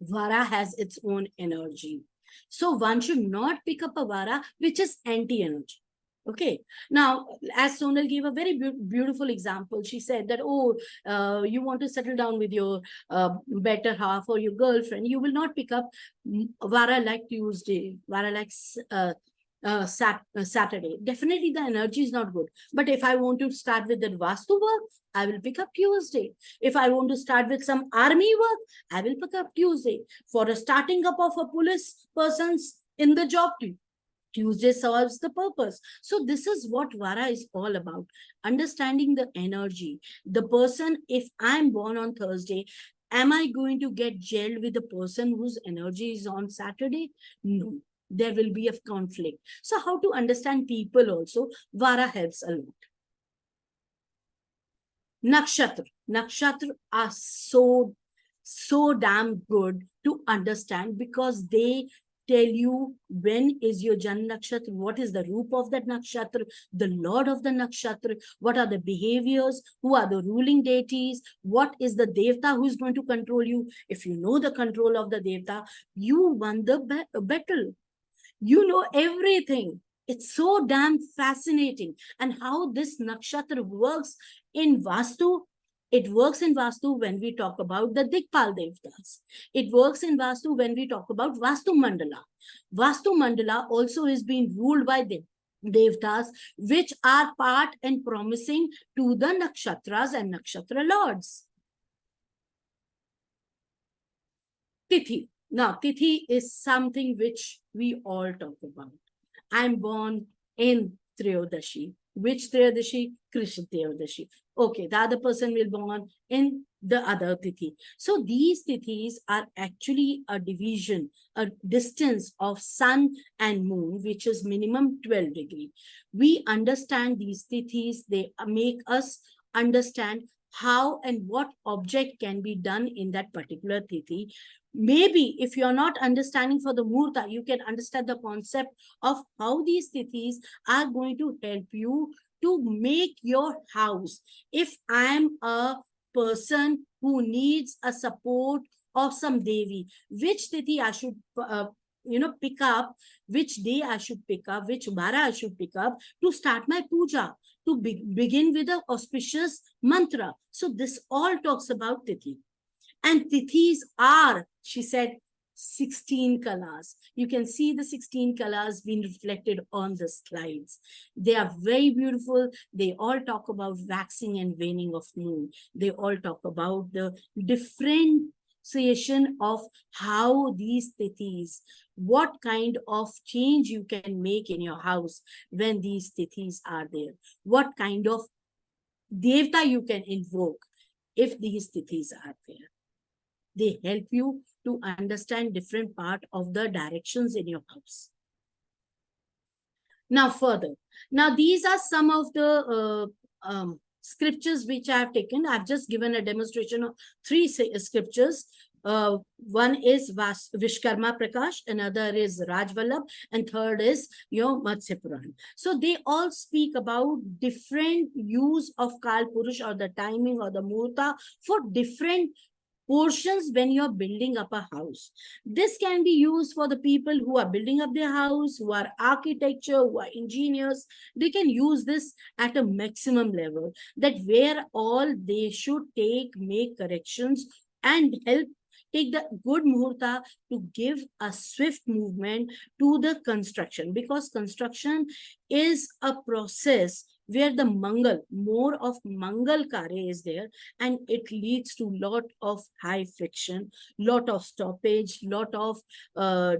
[SPEAKER 6] Vara has its own energy. So one should not pick up a Vara which is anti-energy. Okay. Now, as Sonal gave a very beautiful example, she said that, oh, you want to settle down with your better half or your girlfriend, you will not pick up Vara like Tuesday, Vara like Saturday. Definitely the energy is not good. But if I want to start with the Vastu work, I will pick up Tuesday. If I want to start with some army work, I will pick up Tuesday. For a starting up of a police person's in the job, Tuesday serves the purpose. So this is what Vara is all about. Understanding the energy. The person, if I'm born on Thursday, am I going to get gelled with the person whose energy is on Saturday? No. There will be a conflict. So how to understand people also, Vara helps a lot. Nakshatra. Nakshatra are so damn good to understand because they tell you when is your Jan Nakshatra, what is the roop of that Nakshatra, the Lord of the Nakshatra, what are the behaviors, who are the ruling deities, what is the Devta who is going to control you. If you know the control of the Devta, you won the battle. You know everything. It's so damn fascinating. And how this nakshatra works in Vastu, it works in Vastu when we talk about the Dikpal Devtas. It works in Vastu when we talk about Vastu Mandala. Vastu Mandala also is being ruled by the Devtas, which are part and promising to the nakshatras and nakshatra lords. Tithi. Now, Tithi is something which we all talk about. I'm born in Triyodashi. Which Triyodashi? Krishna Triyodashi. Okay, the other person will born in the other Tithi. So these Tithis are actually a division, a distance of sun and moon, which is minimum 12 degrees. We understand these Tithis, they make us understand how and what object can be done in that particular Tithi. Maybe if you're not understanding for the Muhurta, you can understand the concept of how these Tithis are going to help you to make your house. If I'm a person who needs a support of some Devi, which Tithi I should pick up, which day I should pick up, which Vara I should pick up to start my puja, to begin with an auspicious mantra. So this all talks about Tithi. And Tithis are, she said, 16 colors. You can see the 16 colors being reflected on the slides. They are very beautiful. They all talk about waxing and waning of moon. They all talk about the differentiation of how these Tithis, what kind of change you can make in your house when these Tithis are there. What kind of Devta you can invoke if these Tithis are there. They help you to understand different part of the directions in your house. Now further, now these are some of the scriptures which I have taken. I've just given a demonstration of 3 scriptures. One is Vishkarma Prakash, another is Rajvallabh, and third is your Matsya Puran. So they all speak about different use of Kal Purush or the timing or the Muhurta for different portions when you're building up a house. This can be used for the people who are building up their house, who are architecture, who are engineers. They can use this at a maximum level, that where all they should make corrections and help take the good Muhurta to give a swift movement to the construction, because construction is a process where the Mangal, more of Mangal Karya is there, and it leads to lot of high friction, lot of stoppage, lot of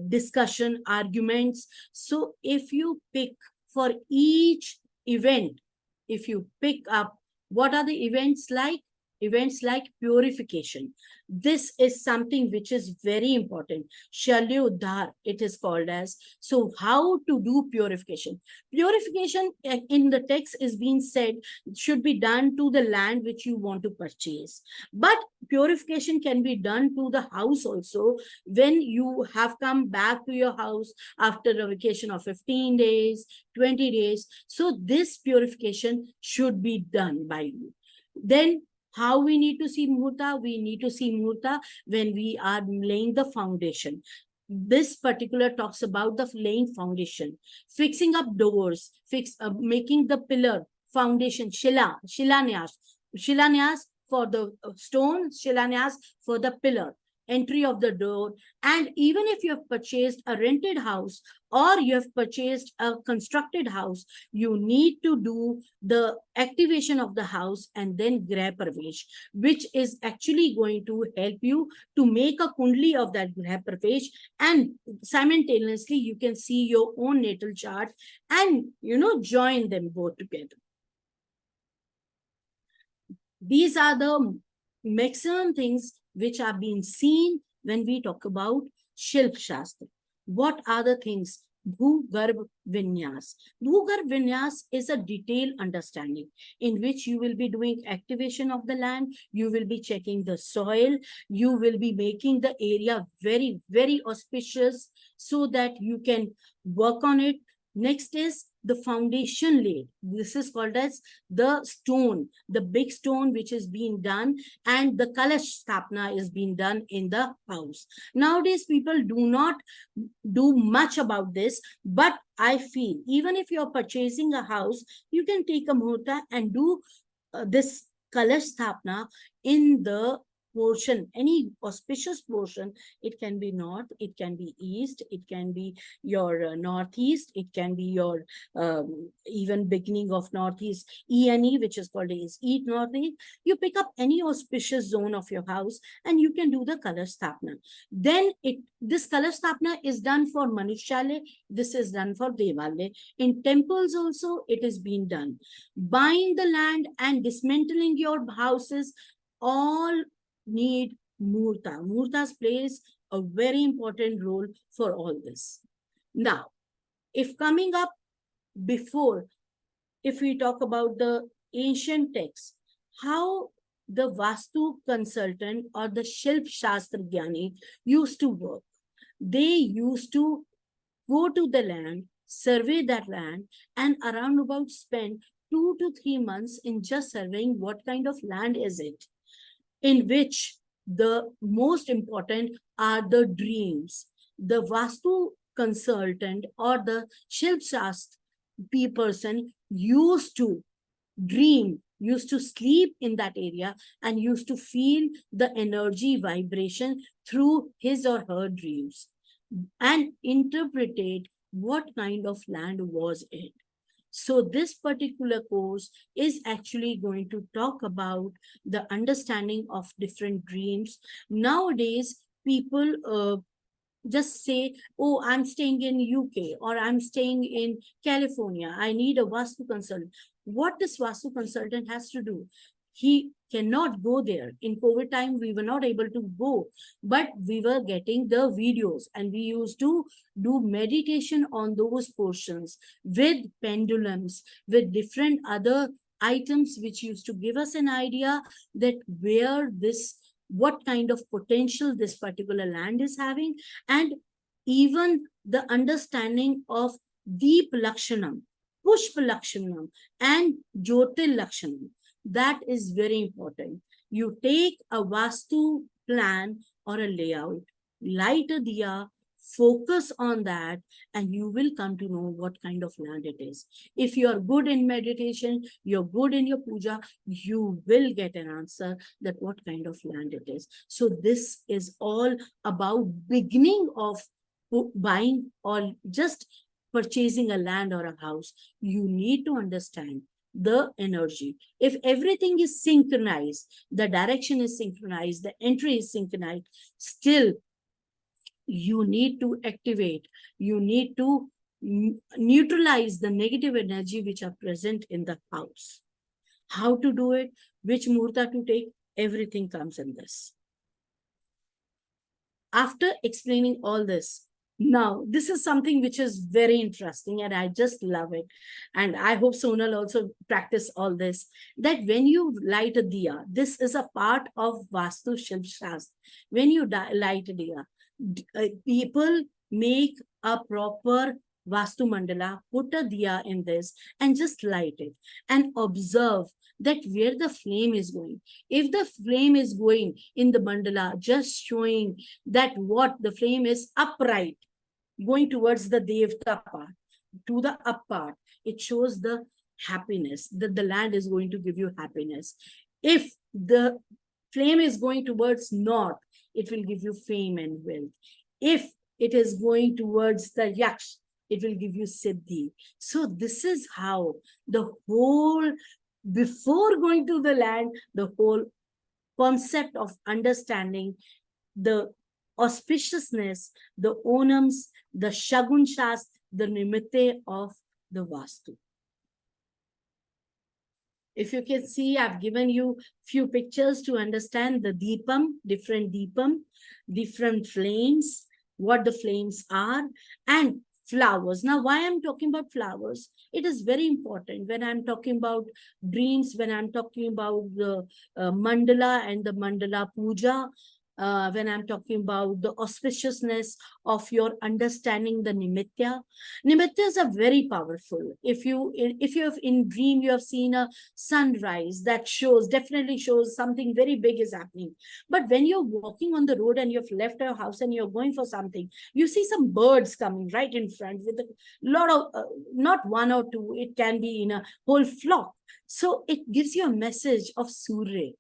[SPEAKER 6] discussion, arguments. So if you pick for each event, if you pick up what are the events like, events like purification. This is something which is very important. Shalyodhar, it is called as. So how to do purification? Purification in the text is being said should be done to the land which you want to purchase. But purification can be done to the house also when you have come back to your house after a vacation of 15 days, 20 days. So this purification should be done by you. Then how we need to see Muhurta? We need to see Muhurta when we are laying the foundation. This particular talks about the laying foundation, fixing up doors, making the pillar, foundation, shilanyas for the stone, shilanyas for the pillar, entry of the door. And even if you have purchased a rented house or you have purchased a constructed house, you need to do the activation of the house and then Grah Pravesh, which is actually going to help you to make a kundli of that Grah Pravesh, and simultaneously you can see your own natal chart and join them both together. These are the maximum things which are being seen when we talk about Shilp Shastra. What are the things? Bhu-Garbh Vinyas. Bhu-Garbh Vinyas is a detailed understanding in which you will be doing activation of the land, you will be checking the soil, you will be making the area very, very auspicious so that you can work on it. Next is the foundation laid. This is called as the stone, the big stone which is being done, and the Kalash Sthapna is being done in the house. Nowadays, people do not do much about this, but I feel even if you're purchasing a house, you can take a Muhurta and do this Kalash Sthapna in the portion, any auspicious portion. It can be north, it can be east, it can be your northeast, it can be your even beginning of northeast, ENE, which is called as east northeast. You pick up any auspicious zone of your house and you can do the Kalash Sthapna. Then this Kalash Sthapna is done for Manushyalaya, this is done for Devalaya. In temples also it is being done. Buying the land and dismantling your houses all need Muhurta. Muhurtas plays a very important role for all this. Now, if coming up before, if we talk about the ancient texts, how the Vastu consultant or the Shilp Shastra Gyani used to work. They used to go to the land, survey that land, and around about spend 2 to 3 months in just surveying what kind of land is it, in which the most important are the dreams. The Vastu consultant or the Shilp Shastra person used to dream, used to sleep in that area and used to feel the energy vibration through his or her dreams and interpreted what kind of land was it. So this particular course is actually going to talk about the understanding of different dreams. Nowadays, people just say, oh, I'm staying in UK or I'm staying in California. I need a Vastu consultant. What this Vastu consultant has to do? He cannot go there. In COVID time, we were not able to go, but we were getting the videos and we used to do meditation on those portions with pendulums, with different other items which used to give us an idea that what kind of potential this particular land is having, and even the understanding of Deep Lakshanam, Pushpa Lakshanam, and Jyotil Lakshanam. That is very important. You take a Vastu plan or a layout, light a diya, focus on that, and you will come to know what kind of land it is. If you are good in meditation, you're good in your puja, you will get an answer that what kind of land it is. So this is all about beginning of buying or just purchasing a land or a house. You need to understand the energy. If everything is synchronized, the direction is synchronized, the entry is synchronized, still you need to activate, you need to neutralize the negative energy which are present in the house. How to do it? Which Muhurta to take? Everything comes in this. After explaining all this, now this is something which is very interesting and I just love it. And I hope Sonal also practice all this, that when you light a diya, this is a part of Vastu Shilp Shastra. When you light a diya, people make a proper Vastu Mandala, put a diya in this and just light it and observe that where the flame is going. If the flame is going in the mandala, just showing that what the flame is upright, going towards the Devta part, to the up part, it shows the happiness, that the land is going to give you happiness. If the flame is going towards north, it will give you fame and wealth. If it is going towards the yaksh, it will give you siddhi. So this is how the whole, before going to the land, the whole concept of understanding the auspiciousness, the onams, the shagun shast, the nimitte of the Vastu. If you can see, I've given you few pictures to understand the deepam, different flames, what the flames are, and flowers. Now, why I'm talking about flowers? It is very important when I'm talking about dreams, when I'm talking about the mandala and the mandala puja, when I'm talking about the auspiciousness of your understanding the nimitya. Nimityas are very powerful. If you have in dream, you have seen a sunrise, that definitely shows something very big is happening. But when you're walking on the road and you've left your house and you're going for something, you see some birds coming right in front with a lot of, not one or two, it can be in a whole flock. So it gives you a message of Surya.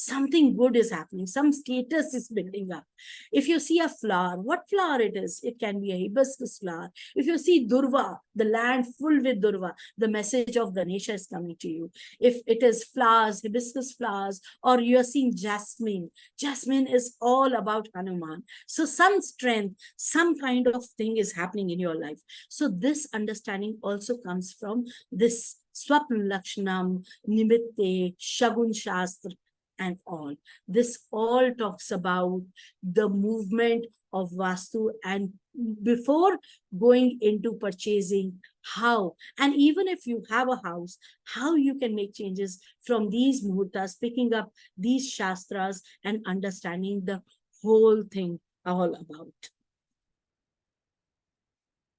[SPEAKER 6] Something good is happening, some status is building up. If you see a flower, what flower it is? It can be a hibiscus flower. If you see Durva, the land full with Durva, the message of Ganesha is coming to you. If it is flowers, hibiscus flowers, or you are seeing jasmine, jasmine is all about Hanuman. So some strength, some kind of thing is happening in your life. So this understanding also comes from this Swapna Lakshanam, Nimitte, Shagun Shastra, and all. This all talks about the movement of Vastu, and before going into purchasing, how, and even if you have a house, how you can make changes from these muhurtas, picking up these shastras and understanding the whole thing all about.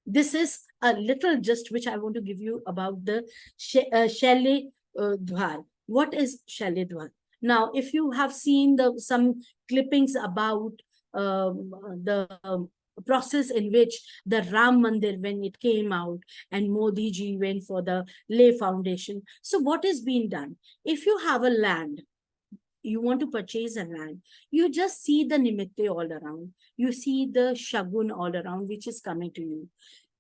[SPEAKER 6] This is a little gist which I want to give you about the Shailya Dwar. What is Shailya Dwar? Now, if you have seen some clippings about the process in which the Ram Mandir, when it came out, and Modi ji went for the lay foundation. So what is being done? If you have a land, you want to purchase a land, you just see the nimitte all around. You see the shagun all around, which is coming to you.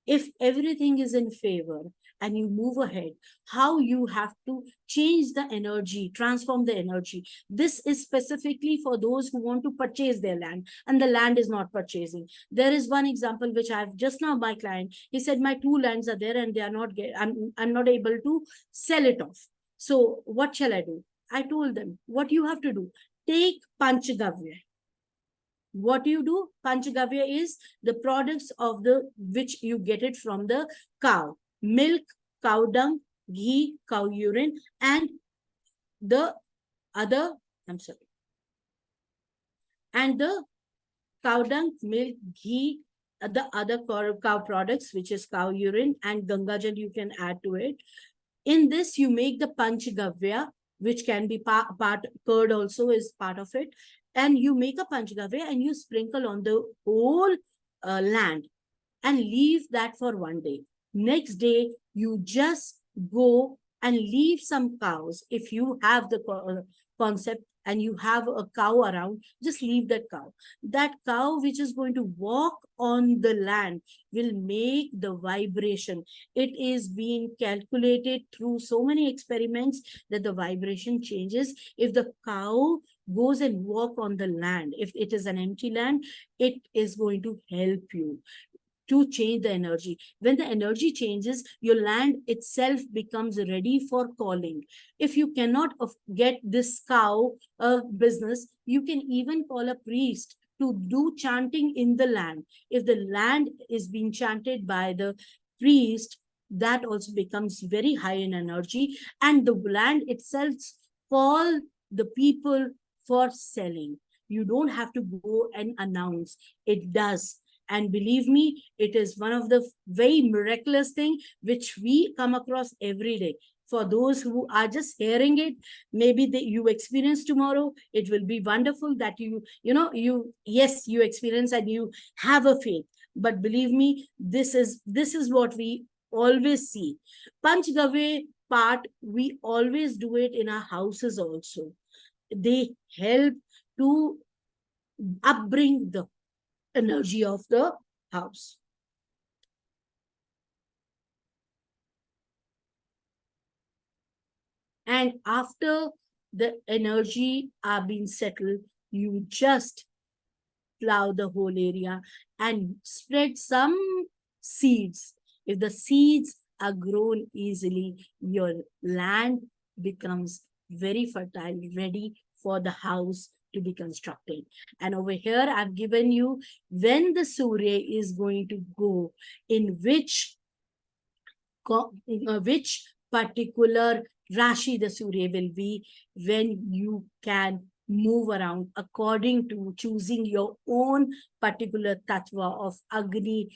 [SPEAKER 6] If everything is in favor and you move ahead, how you have to change the energy, transform the energy. This is specifically for those who want to purchase their land and the land is not purchasing. There is one example which I've just now, my client, he said, my 2 lands are there and they are not, I'm not able to sell it off. So what shall I do? I told them, what you have to do, take Panchagavya. What you do? Panchagavya is the products of which you get it from the cow. Milk, cow dung, ghee, cow urine, and the other, and the cow dung, milk, ghee, the other cow products, which is cow urine and Gangajal you can add to it. In this, you make the Panchagavya, which can be part curd also is part of it. And you make a Panchagavya and you sprinkle on the whole land and leave that for 1 day. Next day, you just go and leave some cows. If you have the concept and you have a cow around, just leave that cow. That cow which is going to walk on the land will make the vibration. It is being calculated through so many experiments that the vibration changes. If the cow goes and walk on the land, if it is an empty land, it is going to help you to change the energy. When the energy changes, your land itself becomes ready for calling. If you cannot get this cow business, you can even call a priest to do chanting in the land. If the land is being chanted by the priest, that also becomes very high in energy, and the land itself call the people for selling. You don't have to go and announce. It does. And believe me, it is one of the very miraculous thing which we come across every day. For those who are just hearing it, maybe you experience tomorrow. It will be wonderful that you experience and you have a faith. But believe me, this is what we always see. Panchgave part, we always do it in our houses also. They help to upbring the energy of the house. And after the energy are being settled, you just plow the whole area and spread some seeds. If the seeds are grown easily, your land becomes very fertile, ready for the house to be constructed. And over here, I've given you when the Surya is going to go, in which particular Rashi the Surya will be, when you can move around according to choosing your own particular tattva of Agni,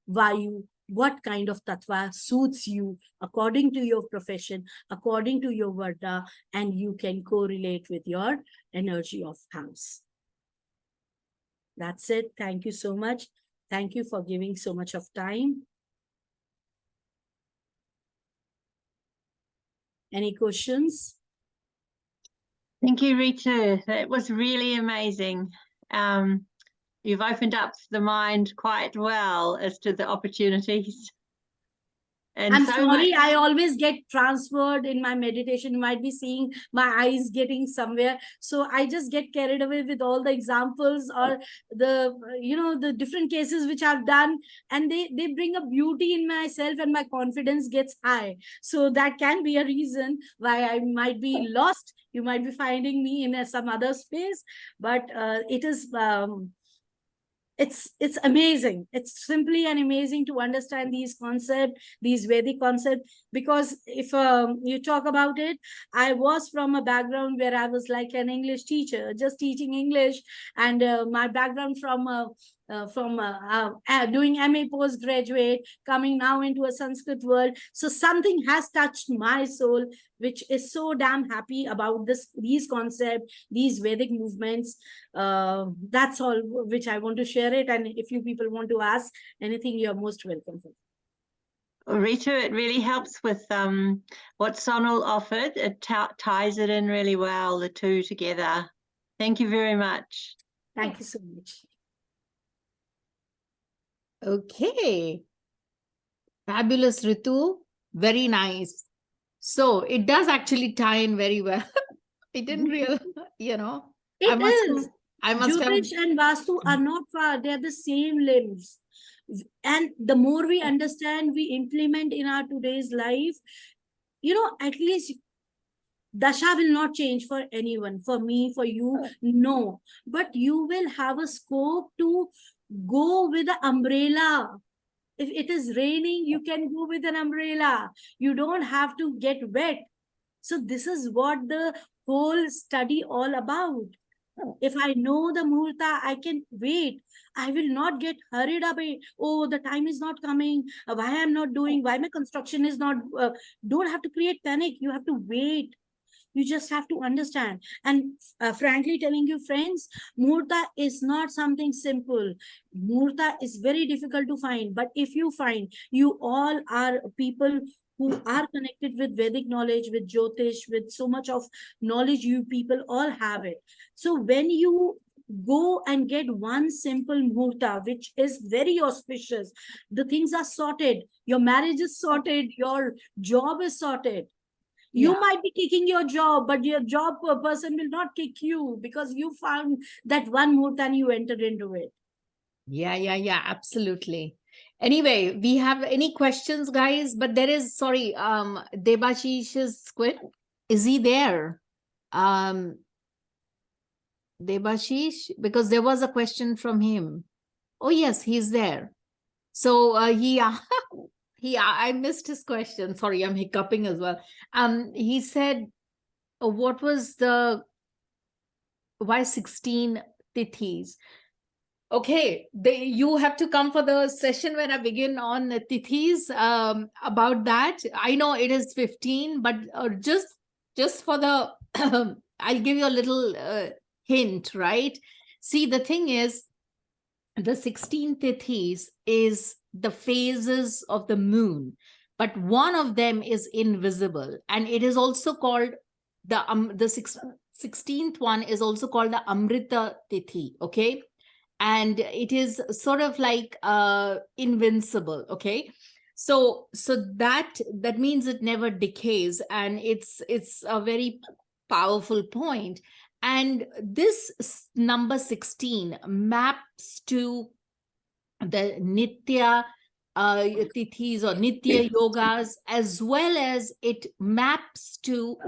[SPEAKER 6] Vayu, what kind of tattva suits you according to your profession, according to your Varda, and you can correlate with your energy of house. That's it. Thank you so much. Thank you for giving so much of time. Any questions?
[SPEAKER 4] Thank you, Rita. That was really amazing. You've opened up the mind quite well as to the opportunities. And
[SPEAKER 6] I'm
[SPEAKER 4] so
[SPEAKER 6] sorry, I always get transferred in my meditation. You might be seeing my eyes getting somewhere. So I just get carried away with all the examples or the different cases which I've done. And they bring a beauty in myself and my confidence gets high. So that can be a reason why I might be lost. You might be finding me in some other space. But it is... it's amazing. It's simply and amazing to understand these concepts, these Vedic concepts, because if you talk about it, I was from a background where I was like an English teacher, just teaching English, and my background from doing MA postgraduate, coming now into a Sanskrit world. So something has touched my soul, which is so damn happy about these concepts, these Vedic movements. That's all which I want to share it. And if you people want to ask anything, you're most welcome.
[SPEAKER 4] Rita, it really helps with what Sonal offered. It ties it in really well, the two together. Thank you very much.
[SPEAKER 6] Thank you so much.
[SPEAKER 3] Okay. Fabulous, Ritu. Very nice. So it does actually tie in very well. I didn't realize, I must have.
[SPEAKER 6] Jyotish and Vastu are not far. They are the same limbs. And the more we understand, we implement in our today's life, at least Dasha will not change for anyone, for me, for you, no. But you will have a scope to go with an umbrella. If it is raining, you can go with an umbrella. You don't have to get wet. So this is what the whole study all about. If I know the Muhurta, I can wait. I will not get hurried away. Oh, the time is not coming. Why I'm not doing? Why my construction is not? Don't have to create panic. You have to wait. You just have to understand. And frankly telling you, friends, Muhurta is not something simple. Muhurta is very difficult to find. But if you find, you all are people who are connected with Vedic knowledge, with Jyotish, with so much of knowledge, you people all have it. So when you go and get one simple Muhurta, which is very auspicious, the things are sorted. Your marriage is sorted. Your job is sorted. You might be kicking your job, but your job person will not kick you because you found that one Muhurta and you entered into it.
[SPEAKER 3] Yeah, absolutely. Anyway, we have any questions, guys? But there is, sorry, Debashish's question. Is he there? Debashish, because there was a question from him. Oh, yes, he's there. So I missed his question. Sorry, I'm hiccuping as well. He said, what was the, why 16 tithis? Okay, you have to come for the session when I begin on the tithis about that. I know it is 15, but just for the, I'll give you a little hint, right? See, the thing is, the 16 tithis is the phases of the moon, but one of them is invisible, and it is also called the 16th one is also called the Amrita Tithi, okay? And it is sort of like invincible, okay? So that means it never decays, and it's a very powerful point. And this number 16 maps to the Nitya tithis or Nitya yogas, as well as it maps to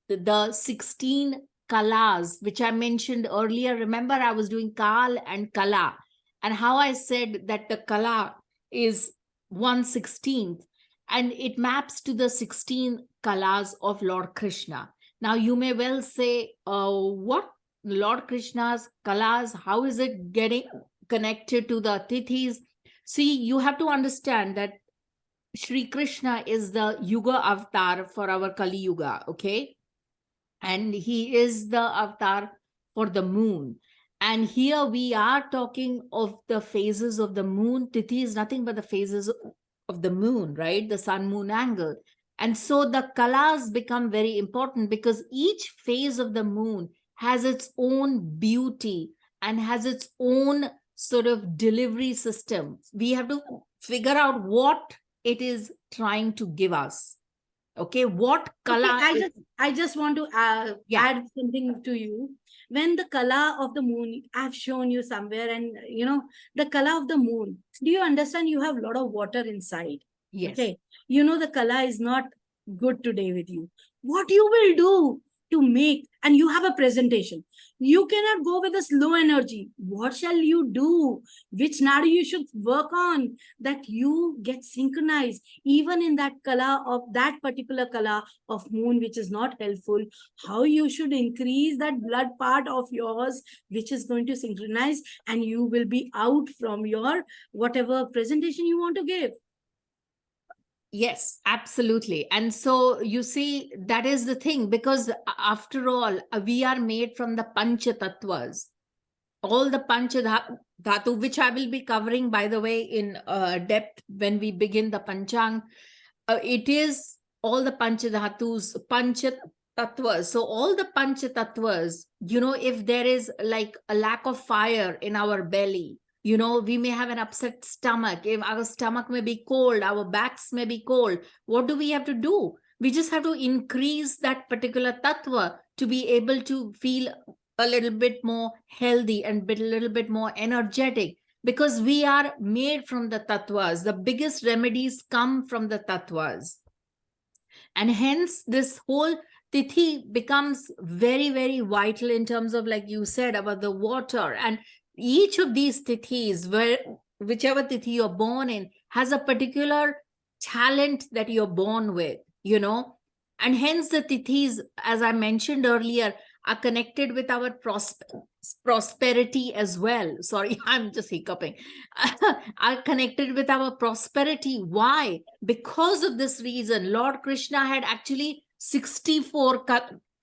[SPEAKER 3] the 16 kalas, which I mentioned earlier. Remember, I was doing Kal and Kala, and how I said that the Kala is 1/16th, and it maps to the 16 kalas of Lord Krishna. Now, you may well say, what Lord Krishna's kalas, how is it getting connected to the tithis? See, you have to understand that Shri Krishna is the Yuga avatar for our Kali Yuga, okay? And he is the avatar for the moon. And here we are talking of the phases of the moon. Tithi is nothing but the phases of the moon, right? The sun-moon angle. And so the kalas become very important because each phase of the moon has its own beauty and has its own sort of delivery system. We have to figure out what it is trying to give us. Okay, what kala?
[SPEAKER 6] Okay, I just want to add something to you. When the color of the moon, I've shown you somewhere, and the color of the moon. Do you understand? You have a lot of water inside.
[SPEAKER 3] Yes.
[SPEAKER 6] Okay, the color is not good today with you. What you will do to make, and you have a presentation, you cannot go with a slow energy. What shall you do? Which nadi you should work on, that you get synchronized even in that color of that particular color of moon, which is not helpful. How you should increase that blood part of yours, which is going to synchronize, and you will be out from your whatever presentation you want to give.
[SPEAKER 3] Yes, absolutely. And so you see, that is the thing, because after all, we are made from the Pancha Tattvas. All the Pancha Dhatu, which I will be covering, by the way, in depth when we begin the Panchang. It is all the Pancha Dhatus, Pancha Tattvas. So all the Pancha Tattvas, if there is like a lack of fire in our belly, we may have an upset stomach. If our stomach may be cold, our backs may be cold. What do we have to do? We just have to increase that particular tattva to be able to feel a little bit more healthy and a little bit more energetic, because we are made from the tattvas. The biggest remedies come from the tattvas. And hence this whole tithi becomes very, very vital in terms of, like you said, about the water. And each of these tithis, whichever tithi you're born in, has a particular talent that you're born with, and hence the tithis, as I mentioned earlier, are connected with our prosperity as well. Sorry, I'm just hiccuping. Are connected with our prosperity. Why? Because of this reason, Lord Krishna had actually 64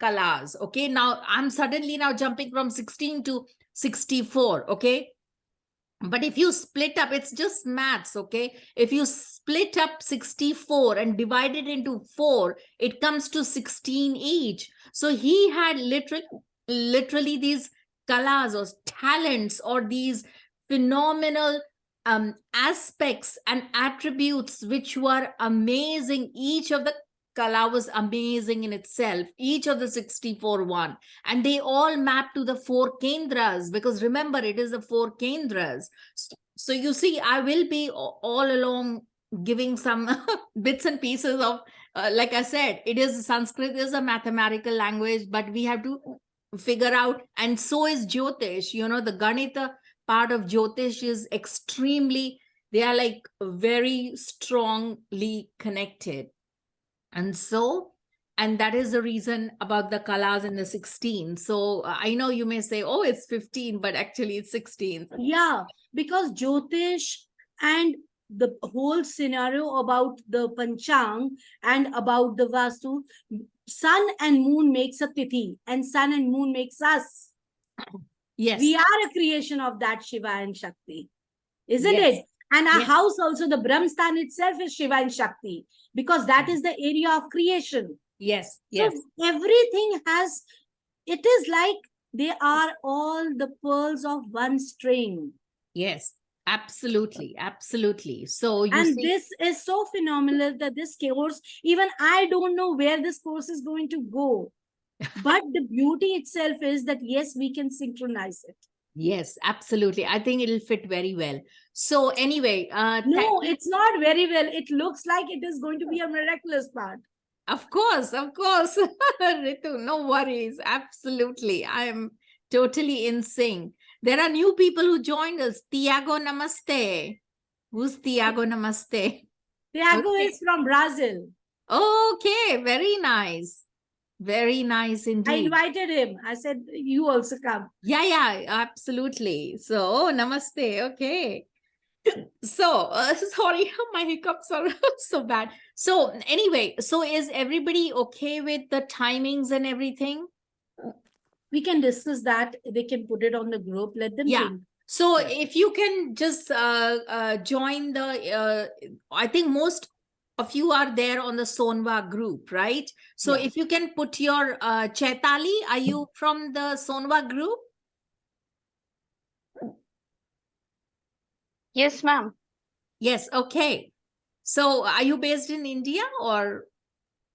[SPEAKER 3] kalas. Okay, now I'm suddenly now jumping from 16 to 64. Okay, but if you split up, it's just maths, okay? If you split up 64 and divide it into 4, it comes to 16 each. So he had literally these kalas or talents or these phenomenal aspects and attributes which were amazing. Each of the kala was amazing in itself, each of the 64 one. And they all map to the 4 kendras, because remember, it is the 4 kendras. So you see, I will be all along giving some bits and pieces of, like I said, it is Sanskrit is a mathematical language, but we have to figure out, and so is Jyotish. You know, the Ganita part of Jyotish is extremely, they are like very strongly connected. And so, and that is the reason about the kalas in the 16. So I know you may say, oh, it's 15, but actually it's 16.
[SPEAKER 6] Yeah, because Jyotish and the whole scenario about the Panchang and about the Vastu, sun and moon makes a tithi and sun and moon makes us.
[SPEAKER 3] Yes.
[SPEAKER 6] We are a creation of that Shiva and Shakti, isn't
[SPEAKER 3] Yes.
[SPEAKER 6] it? And our
[SPEAKER 3] Yes.
[SPEAKER 6] house also, the Brahmstan itself is Shiva and Shakti, because that is the area of creation.
[SPEAKER 3] Yes.
[SPEAKER 6] So
[SPEAKER 3] Yes.
[SPEAKER 6] everything has, it is like they are all the pearls of one string.
[SPEAKER 3] Yes. Absolutely. Absolutely. So you
[SPEAKER 6] And
[SPEAKER 3] see,
[SPEAKER 6] this is so phenomenal that this course, even I don't know where this course is going to go. But the beauty itself is that, yes, we can synchronize it.
[SPEAKER 3] yes, absolutely. I think it'll fit very well. So anyway,
[SPEAKER 6] No,
[SPEAKER 3] thank you.
[SPEAKER 6] it's not very well. It looks like it is going to be a miraculous part.
[SPEAKER 3] Of course, Ritu, no worries. Absolutely. I am totally in sync. There are new people who joined us. Tiago, namaste. Who's Tiago, namaste?
[SPEAKER 6] Tiago
[SPEAKER 3] Okay.
[SPEAKER 6] is from Brazil.
[SPEAKER 3] Okay, very nice. Very nice
[SPEAKER 6] I
[SPEAKER 3] indeed.
[SPEAKER 6] invited him. I said, you also come.
[SPEAKER 3] Yeah, absolutely. So, namaste. Okay. So, sorry, my hiccups are so bad. So, anyway, so is everybody okay with the timings and everything?
[SPEAKER 6] We can discuss that. They can put it on the group. Let them
[SPEAKER 3] Yeah.
[SPEAKER 6] think.
[SPEAKER 3] So,
[SPEAKER 6] Yeah.
[SPEAKER 3] if you can just join the, I think most of you are there on the Sonwa group, right? So,
[SPEAKER 6] Yeah.
[SPEAKER 3] if you can put your Chaitali, are you from the Sonwa group?
[SPEAKER 2] Yes, ma'am.
[SPEAKER 3] Yes, okay. So, are you based in India or?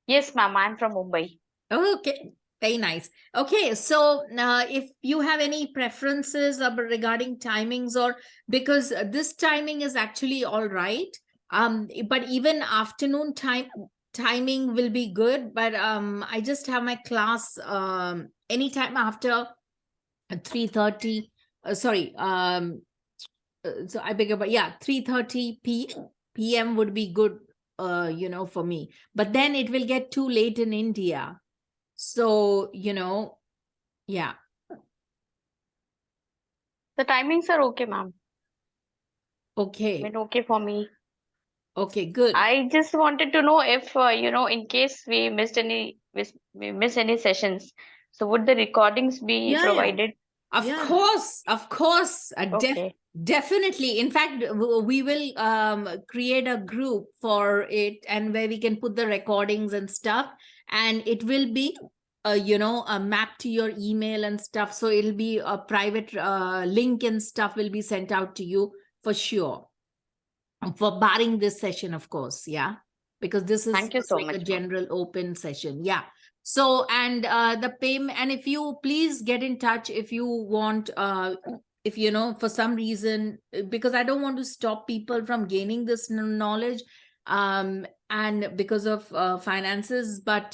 [SPEAKER 2] Yes, ma'am. I'm from Mumbai.
[SPEAKER 3] Okay, very nice. Okay, so if you have any preferences regarding timings, or because this timing is actually all right, but even afternoon timing will be good. But I just have my class anytime after 3:30. Sorry, so I beg your pardon. Yeah, 3:30 p.m. would be good. For me. But then it will get too late in India. So, yeah.
[SPEAKER 2] The timings are okay, ma'am. I
[SPEAKER 3] Okay.
[SPEAKER 2] mean, okay for me.
[SPEAKER 3] Okay, good.
[SPEAKER 2] I just wanted to know if, in case we miss any sessions, so would the recordings be
[SPEAKER 6] Yeah, yeah.
[SPEAKER 2] provided?
[SPEAKER 3] Of
[SPEAKER 6] Yeah.
[SPEAKER 3] course.
[SPEAKER 2] Okay.
[SPEAKER 3] Definitely. In fact, we will create a group for it, and where we can put the recordings and stuff, and it will be a map to your email and stuff. So it'll be a private link and stuff will be sent out to you for sure. For barring this session, of course, yeah, because this is
[SPEAKER 2] Thank you
[SPEAKER 3] just
[SPEAKER 2] so
[SPEAKER 3] like a
[SPEAKER 2] much, ma'am.
[SPEAKER 3] general open session, yeah. So, and the payment, and if you please get in touch if you want, if for some reason, because I don't want to stop people from gaining this knowledge, and because of finances, but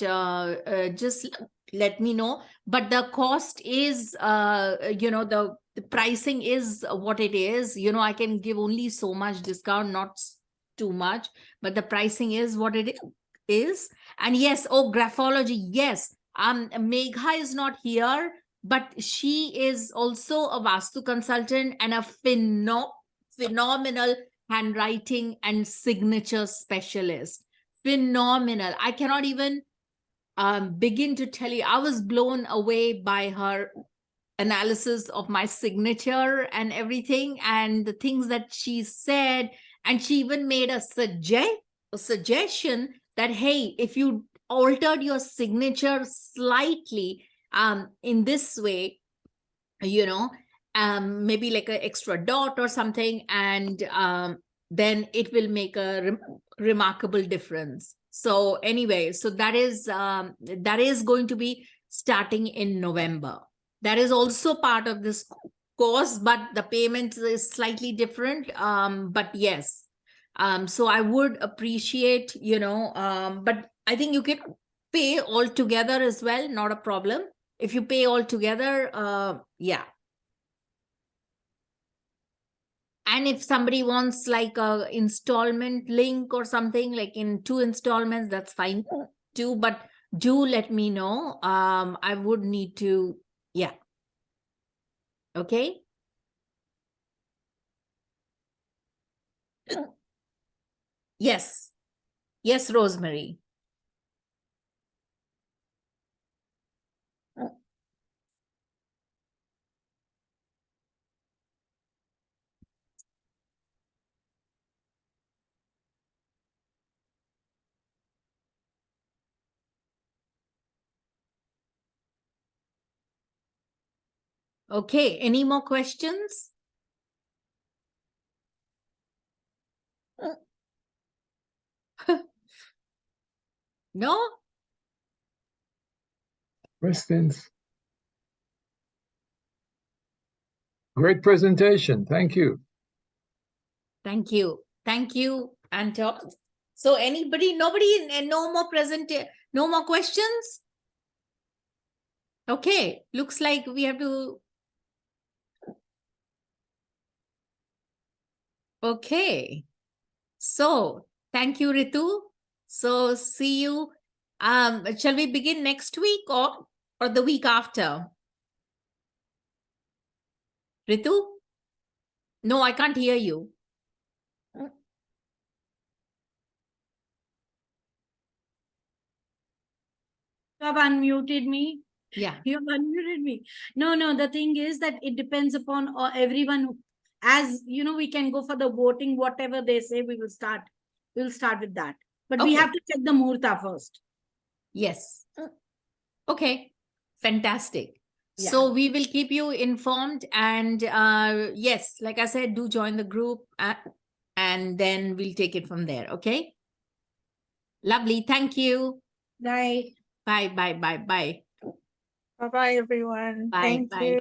[SPEAKER 3] just let me know. But the cost is, the pricing is what it is. I can give only so much discount, not too much, but the pricing is what it is. And yes, graphology, yes. Megha is not here, but she is also a Vastu consultant and a phenomenal handwriting and signature specialist. Phenomenal. I cannot even begin to tell you. I was blown away by her analysis of my signature and everything, and the things that she said. And she even made a suggestion that, hey, if you altered your signature slightly in this way, maybe like an extra dot or something, and then it will make a remarkable difference. So anyway, so that is going to be starting in November. That is also part of this course, but the payment is slightly different. But yes, so I would appreciate, but I think you can pay all together as well, not a problem. If you pay all together, yeah. And if somebody wants like a installment link or something, like in 2 installments, that's fine too. But do let me know. I would need to, yeah. Okay. Yes. Yes, Rosemary. Okay. Any more questions? No?
[SPEAKER 7] Questions? Great presentation. Thank you.
[SPEAKER 3] Thank you. Thank you, Anton. So nobody, no more no more questions? Okay. Looks like we have to. Okay. So thank you, Ritu. So see you. Shall we begin next week or the week after? Ritu? No, I can't hear you.
[SPEAKER 6] You have unmuted me.
[SPEAKER 3] Yeah.
[SPEAKER 6] You have unmuted me. No, the thing is that it depends upon everyone. As you know, we can go for the voting, whatever they say, we will start. We'll start with that. But we
[SPEAKER 3] Okay.
[SPEAKER 6] have to check the Muhurta first.
[SPEAKER 3] Yes. Okay. Fantastic.
[SPEAKER 6] Yeah.
[SPEAKER 3] So we will keep you informed. And yes, like I said, do join the group and then we'll take it from there. Okay. Lovely. Thank you.
[SPEAKER 6] Bye.
[SPEAKER 3] Bye, bye, bye, bye.
[SPEAKER 5] Bye bye, everyone.
[SPEAKER 3] Bye,
[SPEAKER 5] Thank
[SPEAKER 3] bye.
[SPEAKER 5] you.